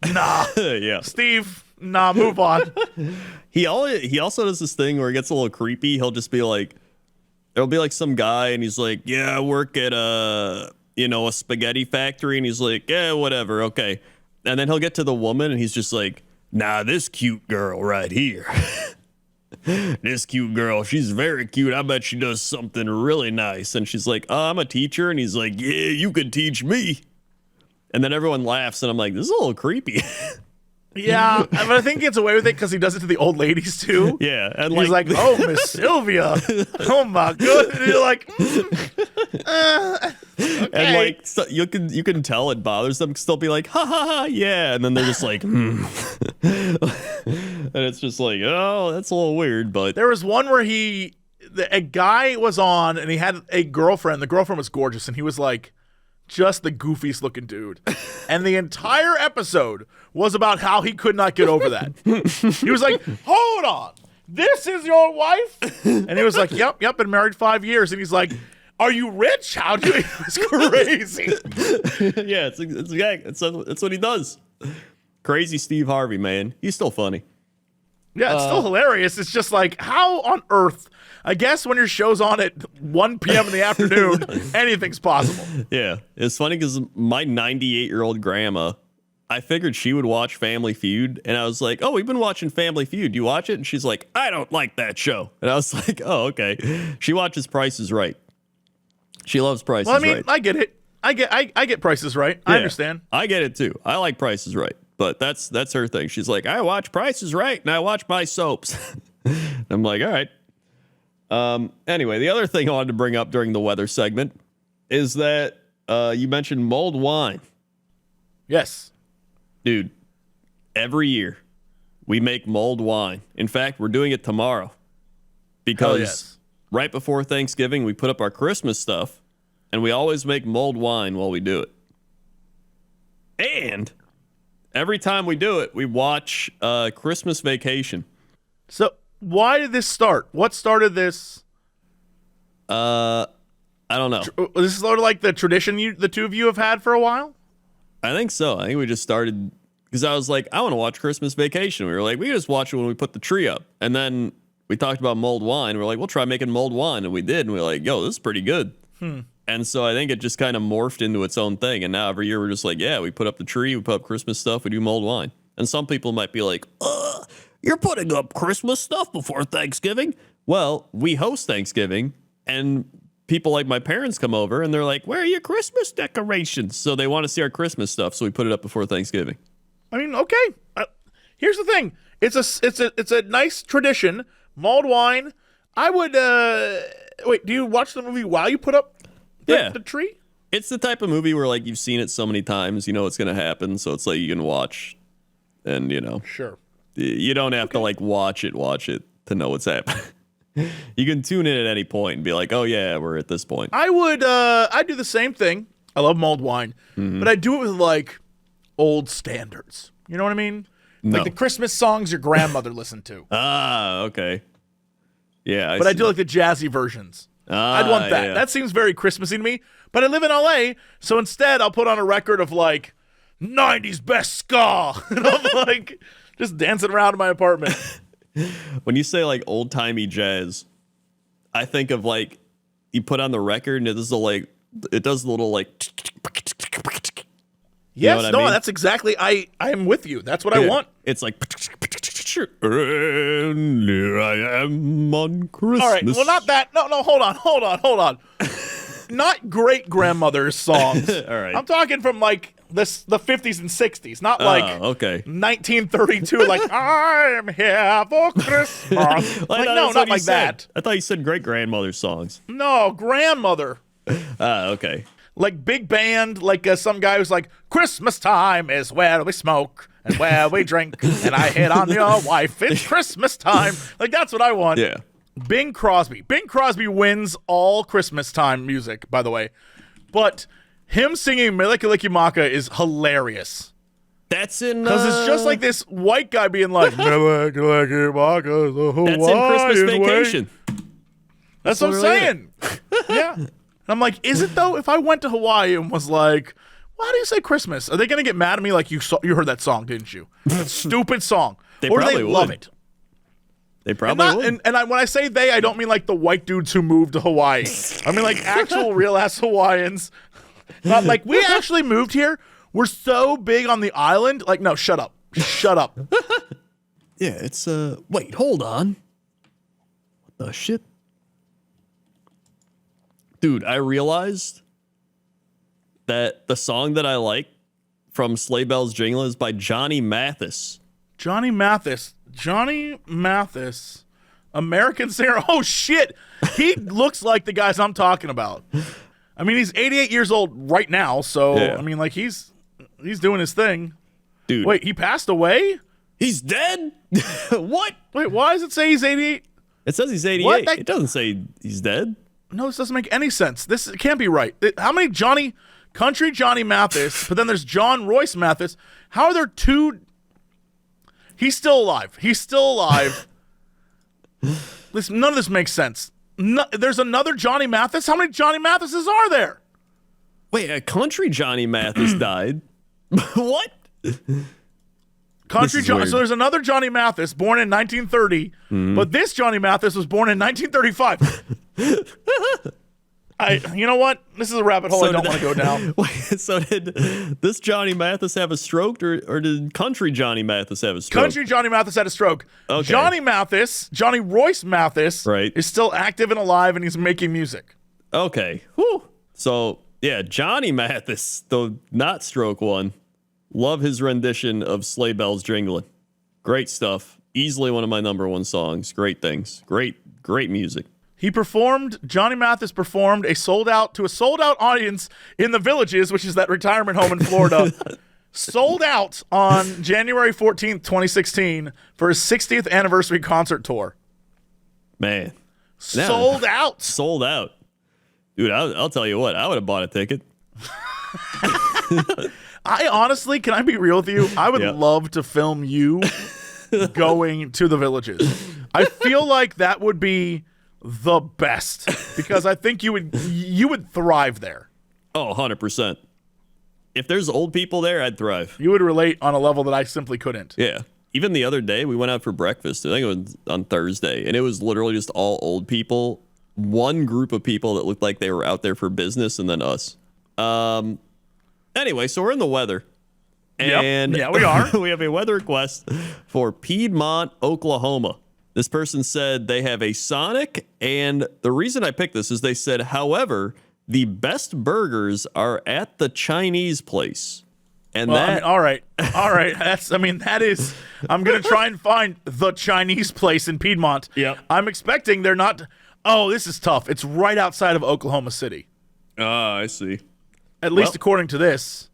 Yeah. Steve, nah, move on. He also does this thing where it gets a little creepy. He'll just be like, there'll be like some guy and he's like, yeah, I work at a spaghetti factory. And he's like, yeah, whatever. Okay. And then he'll get to the woman and he's just like, nah, this cute girl right here. This cute girl, she's very cute. I bet she does something really nice. And she's like, I'm a teacher. And he's like, yeah, you could teach me. And then everyone laughs. And I'm like, this is a little creepy. Yeah, but I think he gets away with it because he does it to the old ladies too. Yeah, and he's like, "Oh, Miss Sylvia, oh my goodness," and you're like, okay. And like so you can tell it bothers them. Still be like, "Ha ha ha, yeah," and then they're just like, and it's just like, oh, that's a little weird. But there was one where a guy was on and he had a girlfriend. The girlfriend was gorgeous, and he was like, just the goofiest looking dude. And the entire episode was about how he could not get over that. He was like, hold on, this is your wife? And he was like, yep, been married 5 years. And he's like, are you rich? How do you? It's crazy. Yeah, it's what he does. Crazy Steve Harvey, man. He's still funny. Yeah, it's still hilarious. It's just like, how on earth? I guess when your show's on at 1 p.m. in the afternoon, anything's possible. Yeah. It's funny because my 98-year-old grandma, I figured she would watch Family Feud. And I was like, oh, we've been watching Family Feud. Do you watch it? And she's like, I don't like that show. And I was like, oh, okay. She watches Price is Right. She loves Price is Right. Well, I mean, I get it. I get Price is Right. I understand. I get it, too. I like Price is Right. But that's her thing. She's like, I watch Price is Right, and I watch my soaps. I'm like, all right. Anyway, the other thing I wanted to bring up during the weather segment is that you mentioned mulled wine. Yes. Dude, every year we make mulled wine. In fact, we're doing it tomorrow. Because right before Thanksgiving, we put up our Christmas stuff, and we always make mulled wine while we do it. And every time we do it, we watch Christmas Vacation. So why did this start? What started this? I don't know. This is sort of like the tradition the two of you have had for a while? I think so. I think we just started because I was like, I want to watch Christmas Vacation. We were like, we just watch it when we put the tree up. And then we talked about mulled wine. We're like, we'll try making mulled wine. And we did. And we were like, yo, this is pretty good. And so I think it just kind of morphed into its own thing. And now every year we're just like, yeah, we put up the tree, we put up Christmas stuff, we do mulled wine. And some people might be like, you're putting up Christmas stuff before Thanksgiving. Well, we host Thanksgiving, and people like my parents come over, and they're like, where are your Christmas decorations? So they want to see our Christmas stuff, so we put it up before Thanksgiving. I mean, okay. Here's the thing. It's a nice tradition. Mulled wine. I would, wait, do you watch the movie while you put up the tree? It's the type of movie where, like, you've seen it so many times, you know what's going to happen, so it's like you can watch, and, you know. Sure. You don't have to, like, watch it to know what's happening. You can tune in at any point and be like, oh, yeah, we're at this point. I do the same thing. I love mulled wine, but I do it with, like, old standards. You know what I mean? No. Like the Christmas songs your grandmother listened to. Ah, okay. Yeah, I do like the jazzy versions. I'd want that. Yeah. That seems very Christmassy to me. But I live in LA, so instead I'll put on a record of like 90s best ska. And I'm like just dancing around in my apartment. When you say like old timey jazz, I think of like you put on the record and it does the little like. Yes, I mean? That's exactly. I am with you. That's what I want. It's like. And here I am on Christmas. All right. Well, not that. No. Hold on. Not great grandmother's songs. All right. I'm talking from like the 50s and 60s, not like 1932. Like I'm here for Christmas. Like no, not like that. I thought you said great grandmother's songs. No, grandmother. Okay. like big band, like some guy who's like, Christmas time is where we smoke and where we drink, and I hit on your wife. It's Christmas time. Like, that's what I want. Yeah. Bing Crosby. Bing Crosby wins all Christmas time music, by the way. But him singing Mele-Kalikimaka is hilarious. That's in... Because it's just like this white guy being like, Mele-Kalikimaka, the Hawaiian That's in Christmas way. Vacation. That's what I'm saying. Yeah. And I'm like, is it though? If I went to Hawaii and was like, why do you say Christmas? Are they going to get mad at me like you heard that song, didn't you? That stupid song. They or do probably they love would. it? They probably would. And when I say they, I don't mean like the white dudes who moved to Hawaii. I mean like actual real-ass Hawaiians. Not like, we actually moved here. We're so big on the island. Like, no, shut up. Shut up. Yeah, it's, wait, hold on. What the shit? Dude, I realized that the song that I like from Sleigh Bells Jingle is by Johnny Mathis. Johnny Mathis, American singer. Oh, shit. He looks like the guys I'm talking about. I mean, he's 88 years old right now, so, Yeah. I mean, like, he's doing his thing. Dude. Wait, he passed away? He's dead? What? Wait, why does it say he's 88? It says he's 88. What? It doesn't say he's dead. No, this doesn't make any sense. This can't be right. How many Country Johnny Mathis, but then there's John Royce Mathis. How are there two? He's still alive. None of this makes sense. No, there's another Johnny Mathis. How many Johnny Mathises are there? Wait, a Country Johnny Mathis died? What? Country is Johnny. weird. So there's another Johnny Mathis born in 1930, but this Johnny Mathis was born in 1935. You know what? This is a rabbit hole I don't want to go down. Wait, so did this Johnny Mathis have a stroke, or did Country Johnny Mathis have a stroke? Country Johnny Mathis had a stroke. Okay. Johnny Royce Mathis, Right. is still active and alive, and he's making music. Okay. Whew. So, yeah, Johnny Mathis, the not stroke one, love his rendition of Sleigh Bells Jingling. Great stuff. Easily one of my number one songs. Great things. Great music. Johnny Mathis performed a sold out audience in the Villages, which is that retirement home in Florida. Sold out on January 14th, 2016 for his 60th anniversary concert tour. Man. Sold out. Sold out. Dude, I'll tell you what, I would have bought a ticket. I honestly, can I be real with you? I would Yeah. love to film you going to the Villages. I feel like that would be the best because I think you would thrive there. Oh, 100%. If there's old people there, I'd thrive. You would relate on a level that I simply couldn't. Yeah. Even the other day, we went out for breakfast. I think it was on Thursday, and it was literally just all old people. One group of people that looked like they were out there for business, and then us. Anyway, so we're in the weather. Yep. And Yeah, we are. we have a weather request for Piedmont, Oklahoma. This person said they have a Sonic, and the reason I picked this is they said, however, the best burgers are at the Chinese place. And Well, that, all right. That is, I'm going to try and find the Chinese place in Piedmont. Yep. I'm expecting they're not, this is tough. It's right outside of Oklahoma City, I see. at least Well, according to this.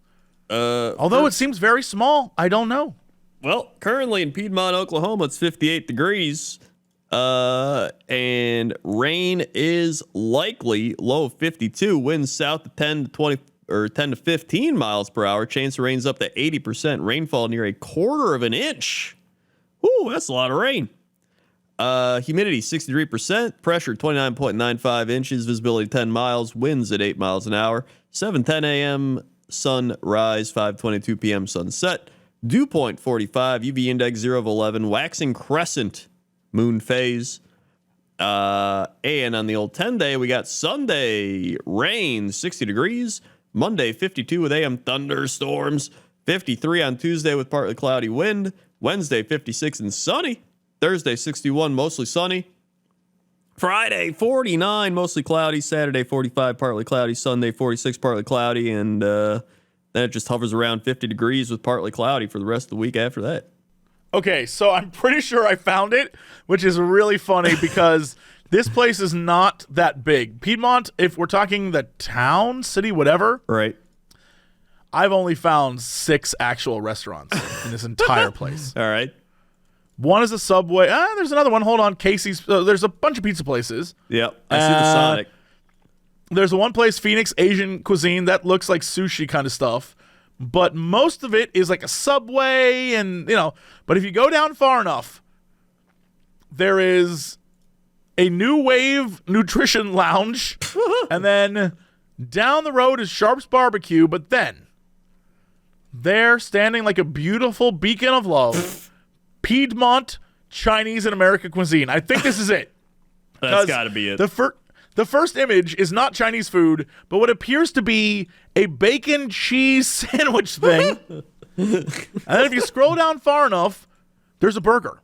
Although it seems very small, I don't know. Well, currently in Piedmont, Oklahoma, it's 58 degrees. And rain is likely, low of 52, winds south to 10 to 20 or 10 to 15 miles per hour. Chance of rain's up to 80%. Rainfall near a quarter of an inch. Ooh, that's a lot of rain. Humidity 63%, pressure 29.95 inches, visibility 10 miles, winds at 8 miles an hour. 7:10 a.m. sunrise, 5:22 p.m. sunset. Dew point 45, UV index 0 of 11, waxing crescent, moon phase. And on the old 10-day, we got Sunday, rain, 60 degrees. Monday, 52 with AM thunderstorms. 53 on Tuesday with partly cloudy wind. Wednesday, 56 and sunny. Thursday, 61, mostly sunny. Friday, 49, mostly cloudy. Saturday, 45, partly cloudy. Sunday, 46, partly cloudy. And then it just hovers around 50 degrees with partly cloudy for the rest of the week after that. Okay, so I'm pretty sure I found it, which is really funny because This place is not that big. Piedmont, if we're talking the town, city, whatever, Right. I've only found 6 actual restaurants in this entire place. All right. One is a Subway. There's another one. Hold on. Casey's. There's a bunch of pizza places. Yep. I see the Sonic. There's one place, Phoenix Asian Cuisine, that looks like sushi kind of stuff. But most of it is like a Subway and, but if you go down far enough, there is a New Wave Nutrition Lounge. And then down the road is Sharp's Barbecue. But then, there, standing like a beautiful beacon of love, Piedmont Chinese and American cuisine. I think this is it. That's got to be it. The first image is not Chinese food, but what appears to be a bacon cheese sandwich thing. And then if you scroll down far enough, there's a burger.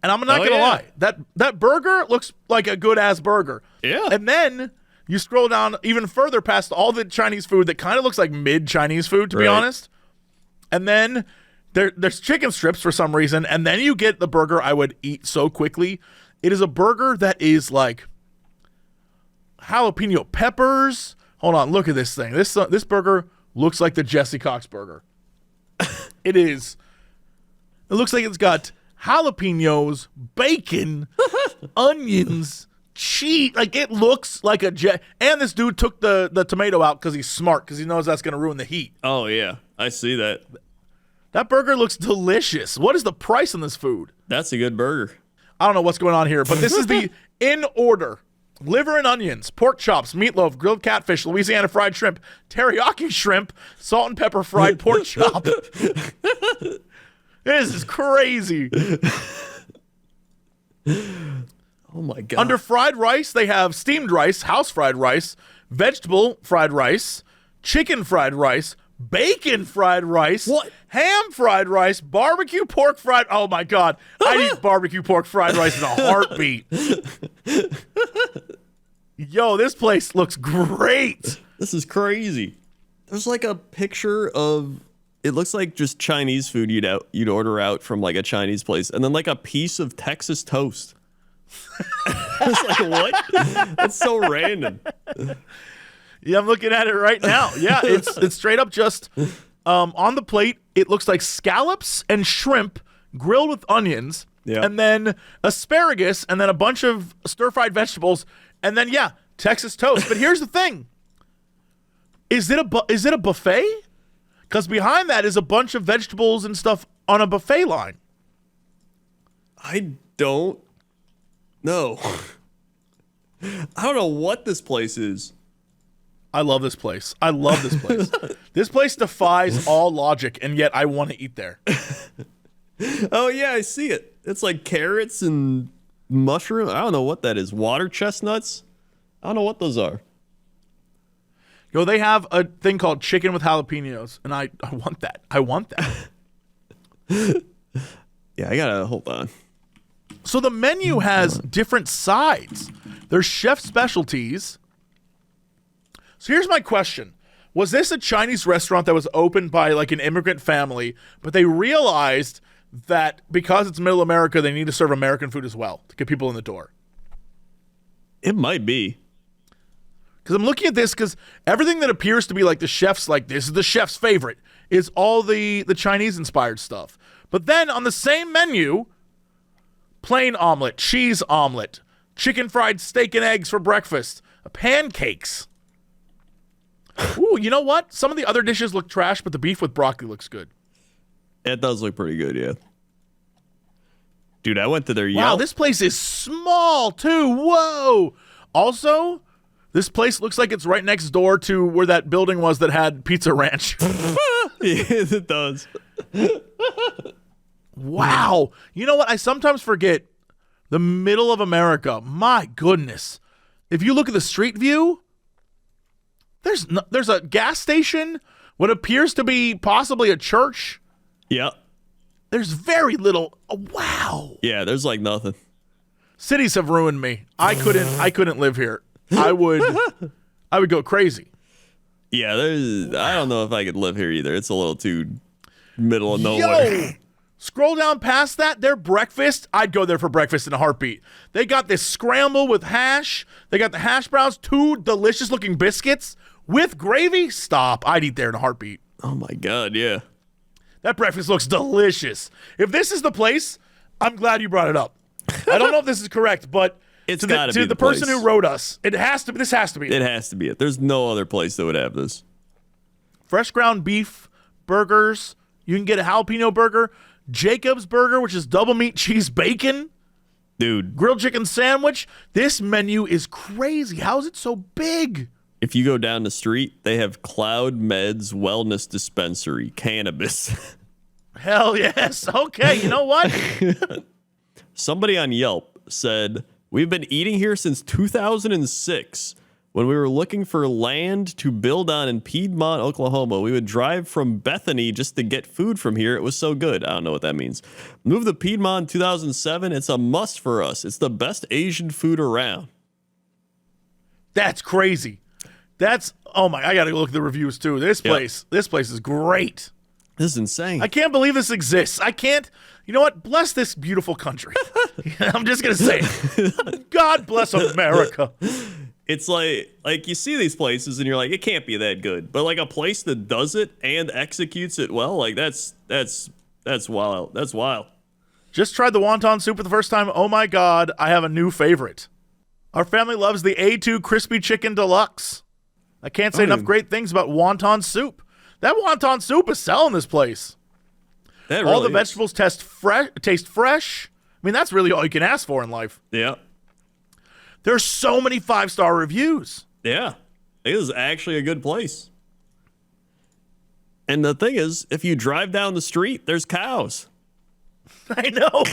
And I'm not going to lie. That burger looks like a good-ass burger. Yeah. And then you scroll down even further past all the Chinese food that kind of looks like mid-Chinese food, to be honest. And then there's chicken strips for some reason. And then you get the burger I would eat so quickly. It is a burger that is like jalapeno peppers. Hold on, look at this thing. This burger looks like the Jesse Cox burger. It is. It looks like it's got jalapenos, bacon, onions, cheese. Like it looks like and this dude took the tomato out because he's smart, because he knows that's going to ruin the heat. Oh, yeah. I see that. That burger looks delicious. What is the price on this food? That's a good burger. I don't know what's going on here, but this is the in order. Liver and onions, pork chops, meatloaf, grilled catfish, Louisiana fried shrimp, teriyaki shrimp, salt and pepper fried pork chop. This is crazy. Oh, my God. Under fried rice, they have steamed rice, house fried rice, vegetable fried rice, chicken fried rice, bacon fried rice, ham fried rice, barbecue pork fried. Oh, my God. I eat barbecue pork fried rice in a heartbeat. Yo, this place looks great. This is crazy. There's like a picture of, it looks like just Chinese food you'd order out from like a Chinese place, and then like a piece of Texas toast. It's like, what? That's so random. Yeah, I'm looking at it right now. Yeah, it's straight up just on the plate. It looks like scallops and shrimp grilled with onions, and then asparagus, and then a bunch of stir-fried vegetables, and then Texas toast. But here's the thing: is it a buffet? Because behind that is a bunch of vegetables and stuff on a buffet line. I don't know. I don't know what this place is. I love this place. This place defies all logic, and yet I want to eat there. Oh, yeah, I see it. It's like carrots and mushroom. I don't know what that is. Water chestnuts? I don't know what those are. Yo, they have a thing called chicken with jalapenos, and I want that. I want that. Yeah, I gotta hold on. So the menu has different sides. There's chef specialties. So here's my question. Was this a Chinese restaurant that was opened by like an immigrant family, but they realized that because it's middle America, they need to serve American food as well to get people in the door? It might be. Because I'm looking at this, because everything that appears to be like the chef's, like this is the chef's favorite, is all the Chinese-inspired stuff. But then on the same menu, plain omelet, cheese omelet, chicken fried steak and eggs for breakfast, pancakes. Ooh, you know what? Some of the other dishes look trash, but the beef with broccoli looks good. It does look pretty good, yeah. Dude, I went to their Wow, this place is small, too. Whoa. Also, this place looks like it's right next door to where that building was that had Pizza Ranch. Yes, it does. Wow. You know what? I sometimes forget the middle of America. My goodness. If you look at the street view, there's a gas station, what appears to be possibly a church. Yep. There's very little. Oh, wow. Yeah, there's like nothing. Cities have ruined me. I couldn't live here. I would go crazy. Yeah, I don't know if I could live here either. It's a little too middle of nowhere. Yo. Scroll down past that, their breakfast, I'd go there for breakfast in a heartbeat. They got this scramble with hash. They got the hash browns, 2 delicious-looking biscuits with gravy. Stop. I'd eat there in a heartbeat. Oh, my God, yeah. That breakfast looks delicious. If this is the place, I'm glad you brought it up. I don't know if this is correct, but It's to gotta be the the person place. who wrote us, this has to be It has to be it. There's no other place that would have this. fresh ground beef burgers. You can get a jalapeno burger, Jacob's burger, which is double meat, cheese, bacon, Dude, grilled chicken sandwich. This menu is crazy. How is it so big? if you go down the street, they have Cloud Meds Wellness Dispensary, cannabis. Hell yes. Okay, you know what? Somebody on Yelp said, we've been eating here since 2006. When we were looking for land to build on in Piedmont, Oklahoma, we would drive from Bethany just to get food from here. It was so good. I don't know what that means. Moved to Piedmont in 2007. It's a must for us. It's the best Asian food around. That's crazy. Oh my, I got to look at the reviews too. This place is great. This is insane. I can't believe this exists. You know what? Bless this beautiful country. I'm just going to say it. God bless America. It's like you see these places and you're like, it can't be that good. But like a place that does it and executes it well, like that's wild. That's wild. Just tried the wonton soup for the first time. Oh my God, I have a new favorite. Our family loves the A2 Crispy Chicken Deluxe. I can't say enough great things about wonton soup. That wonton soup is selling this place. That All the really is. vegetables taste fresh. I mean, that's really all you can ask for in life. Yeah. There's so many 5-star reviews. Yeah. It is actually a good place. And the thing is, if you drive down the street, there's cows. I know.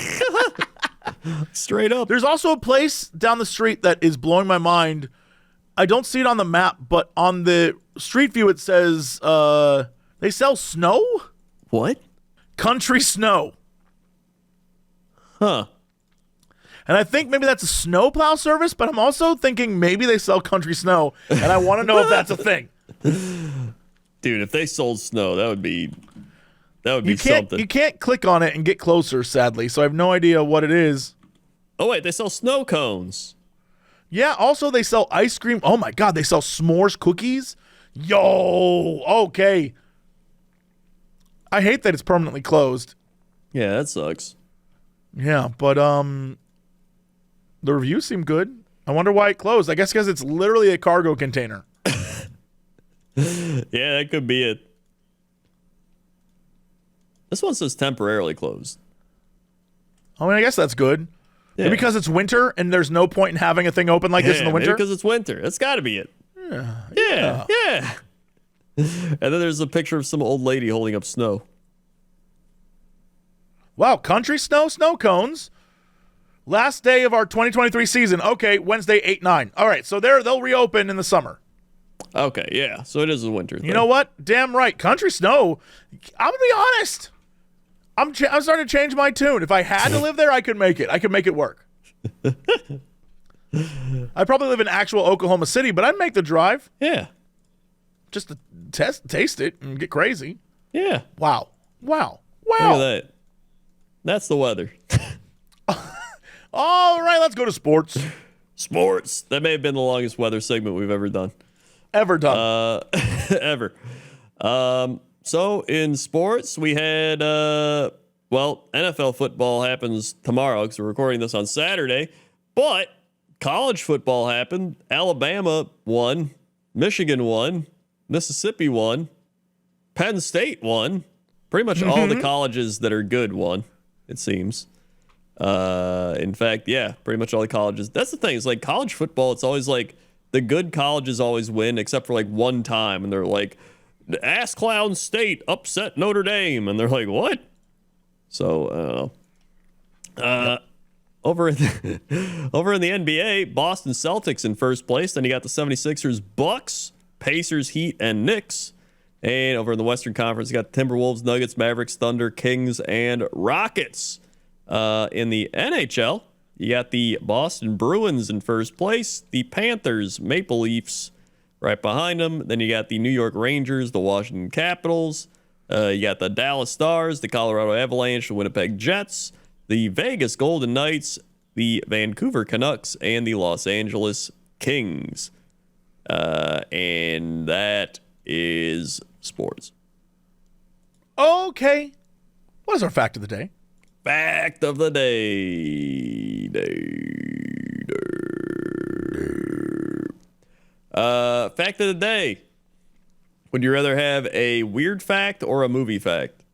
Straight up. There's also a place down the street that is blowing my mind. I don't see it on the map, but on the street view it says they sell snow? What? Country snow. Huh. And I think maybe that's a snowplow service, but I'm also thinking maybe they sell country snow, and I want to know if that's a thing. Dude, if they sold snow, that would be You something. can't click on it and get closer, sadly, so I have no idea what it is. Oh, wait, they sell snow cones. Yeah, also they sell ice cream. Oh my God, they sell s'mores cookies? Yo, okay. I hate that it's permanently closed. Yeah, that sucks. Yeah, but the reviews seem good. I wonder why it closed. I guess because it's literally a cargo container. Yeah, that could be it. This one says temporarily closed. I mean, I guess that's good. Yeah. Maybe because it's winter and there's no point in having a thing open like this in the winter. Because it's winter. That's got to be it. Yeah. And then there's a picture of some old lady holding up snow. Wow, country snow cones. Last day of our 2023 season. Okay, Wednesday, 8/9. All right, so they'll reopen in the summer. Okay, yeah. So it is a winter thing. You know what? Damn right. Country snow. I'm going to be honest. I'm starting to change my tune. If I had to live there, I could make it. I could make it work. I'd probably live in actual Oklahoma City, but I'd make the drive Yeah. just to taste it and get crazy. Yeah. Wow. Look at that. That's the weather. All right, let's go to sports. Sports. That may have been the longest weather segment we've ever done. Ever done. Ever. So in sports, we had, NFL football happens tomorrow because we're recording this on Saturday, but college football happened. Alabama won. Michigan won. Mississippi won. Penn State won. Pretty much all the colleges that are good won, it seems. In fact, yeah, pretty much all the colleges. That's the thing. It's like college football, it's always like the good colleges always win, except for like one time. And they're like, Ass Clown State upset Notre Dame. And they're like, what? So, over in the NBA, Boston Celtics in first place. Then you got the 76ers, Bucks, Pacers, Heat, and Knicks. And over in the Western Conference, you got Timberwolves, Nuggets, Mavericks, Thunder, Kings, and Rockets. In the NHL, you got the Boston Bruins in first place, the Panthers, Maple Leafs right behind them. Then you got the New York Rangers, the Washington Capitals, You got the Dallas Stars, the Colorado Avalanche, the Winnipeg Jets, the Vegas Golden Knights, the Vancouver Canucks, and the Los Angeles Kings. And that is sports. Okay. What is our fact of the day? Fact of the day. Fact of the day. Would you rather have a weird fact or a movie fact?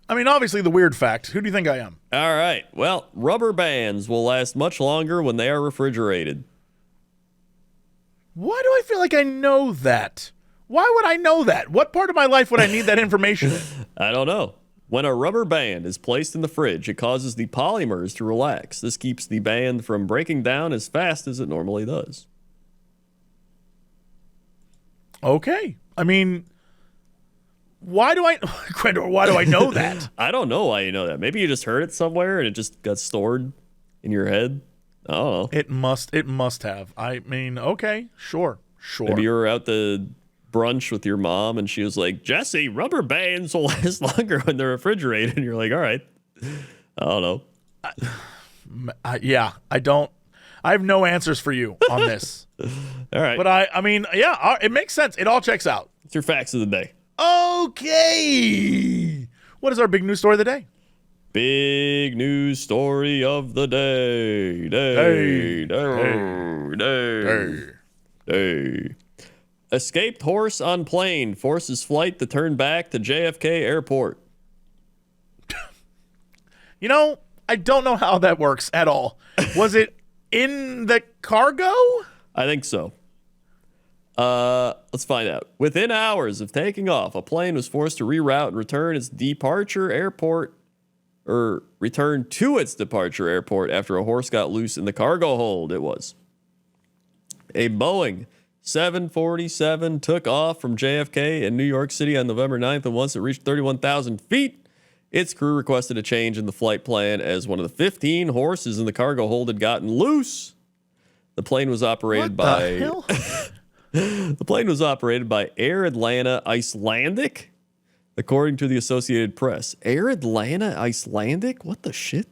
I mean, obviously the weird fact. Who do you think I am? All right. Well, rubber bands will last much longer when they are refrigerated. Why do I feel like I know that? Why would I know that? What part of my life would I need that information in? I don't know. When a rubber band is placed in the fridge, it causes the polymers to relax. This keeps the band from breaking down as fast as it normally does. Okay. I mean, why do I know that? I don't know why you know that. Maybe you just heard it somewhere and it just got stored in your head. I don't know. It must have. I mean, okay, sure. Maybe you were out to brunch with your mom and she was like, Jesse, rubber bands will last longer when they're refrigerated. And you're like, all right. I don't know. Yeah, I have no answers for you on this. All right. But I mean, yeah, it makes sense. It all checks out. It's your facts of the day. Okay. What is our big news story of the day? Big news story of the day. Day. Escaped horse on plane forces flight to turn back to JFK Airport. You know, I don't know how that works at all. Was it in the cargo? I think so. Let's find out. Within hours of taking off, a plane was forced to reroute and return to its departure airport after a horse got loose in the cargo hold. It was a Boeing 747 took off from JFK in New York City on November 9th, and once it reached 31,000 feet, its crew requested a change in the flight plan as one of the 15 horses in the cargo hold had gotten loose. The plane was operated The plane was operated by Air Atlanta Icelandic, according to the Associated Press. Air Atlanta Icelandic? What the shit?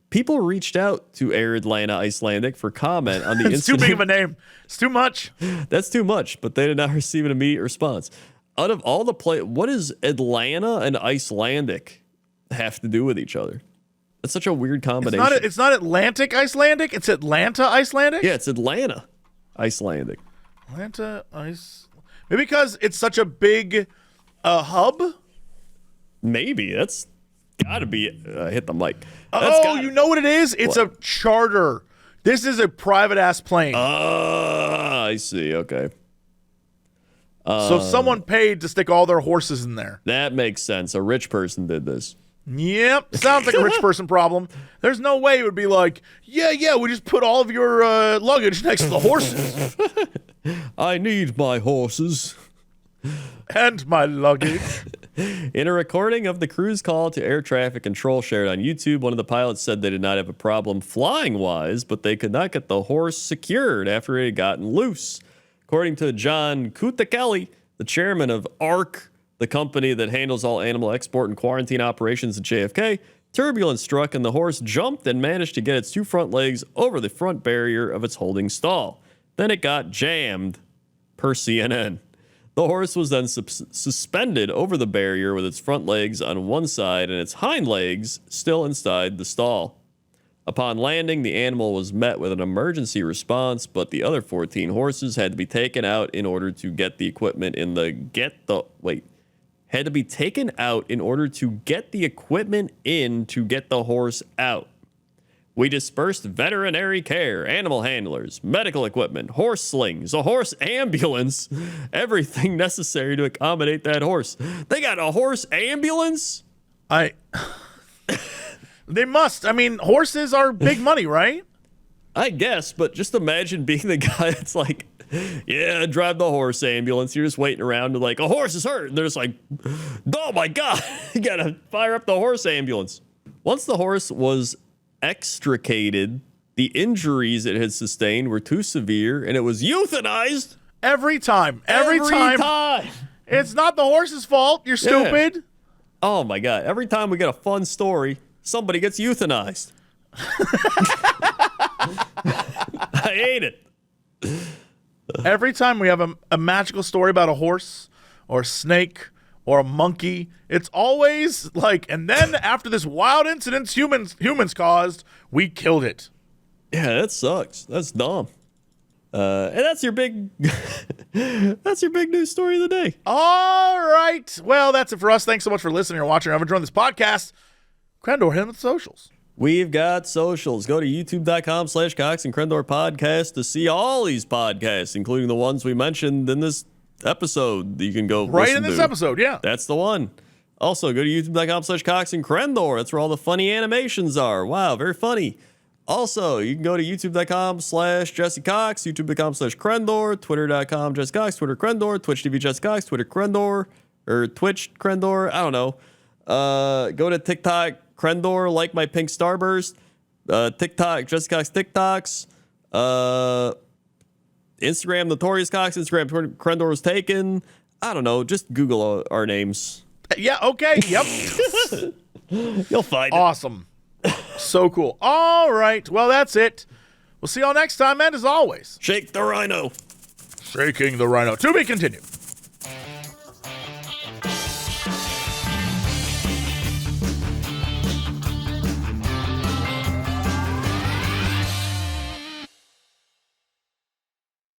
People reached out to Air Atlanta Icelandic for comment on the It's incident. too big of a name. It's too much. That's too much, but they did not receive an immediate response. Out of all the what does Atlanta and Icelandic have to do with each other? That's such a weird combination. It's not Atlantic Icelandic. It's Atlanta Icelandic. Yeah, it's Atlanta Icelandic. Maybe because it's such a big hub. Maybe that's got to be hit the mic. You know what it is? It's a charter. This is a private ass plane. I see. Okay. So someone paid to stick all their horses in there. That makes sense. A rich person did this. Yep. Sounds like a rich person problem. There's no way it would be like, yeah, we just put all of your luggage next to the horses. I need my horses. And my luggage. In a recording of the crew's call to air traffic control shared on YouTube, one of the pilots said they did not have a problem flying-wise, but they could not get the horse secured after it had gotten loose. According to John Kutakeli, the chairman of ARC, the company that handles all animal export and quarantine operations at JFK, turbulence struck and the horse jumped and managed to get its two front legs over the front barrier of its holding stall. Then it got jammed, per CNN. The horse was then suspended over the barrier with its front legs on one side and its hind legs still inside the stall. Upon landing, the animal was met with an emergency response, but the other 14 horses had to be taken out in order to get the equipment had to be taken out in order to get the equipment in to get the horse out. We dispersed veterinary care, animal handlers, medical equipment, horse slings, a horse ambulance, everything necessary to accommodate that horse. They got a horse ambulance? They must. I mean, horses are big money, right? I guess, but just imagine being the guy that's like, yeah, drive the horse ambulance. You're just waiting around to like, a horse is hurt. And they're just like, oh my God, you gotta fire up the horse ambulance. Once the horse was extricated, the injuries it had sustained were too severe and it was euthanized. Every time. It's not the horse's fault. You're stupid. Oh my God. Every time we get a fun story, somebody gets euthanized. I hate it. Every time we have a magical story about a horse or a snake or a monkey, it's always like, and then after this wild incident humans caused, we killed it. Yeah, that sucks. That's dumb. And that's your big that's your big news story of the day. All right. Well, that's it for us. Thanks so much for listening or watching or ever joined this podcast. Crendor, hit him with socials. We've got socials. Go to youtube.com/Cox and Crendor podcast to see all these podcasts, including the ones we mentioned in this episode. You can go Right listen in this to. episode, yeah. That's the one. Also, go to youtube.com/Cox and Crendor. That's where all the funny animations are. Wow, very funny. Also, you can go to youtube.com/Jesse Cox, youtube.com/Crendor, twitter.com Jesse Cox, Twitter Crendor, Twitch TV Jesse Cox, Twitter Crendor, or Twitch Crendor. I don't know. Go to TikTok Crendor, like my pink starburst. TikTok Jesse Cox TikToks. Instagram Notorious Cox. Instagram Crendor was taken. I don't know. Just Google our names. Yeah, okay. Yep. You'll find it. Awesome. So cool. All right. Well, that's it. We'll see y'all next time, and as always, Shake the rhino. shaking the rhino. To be continued.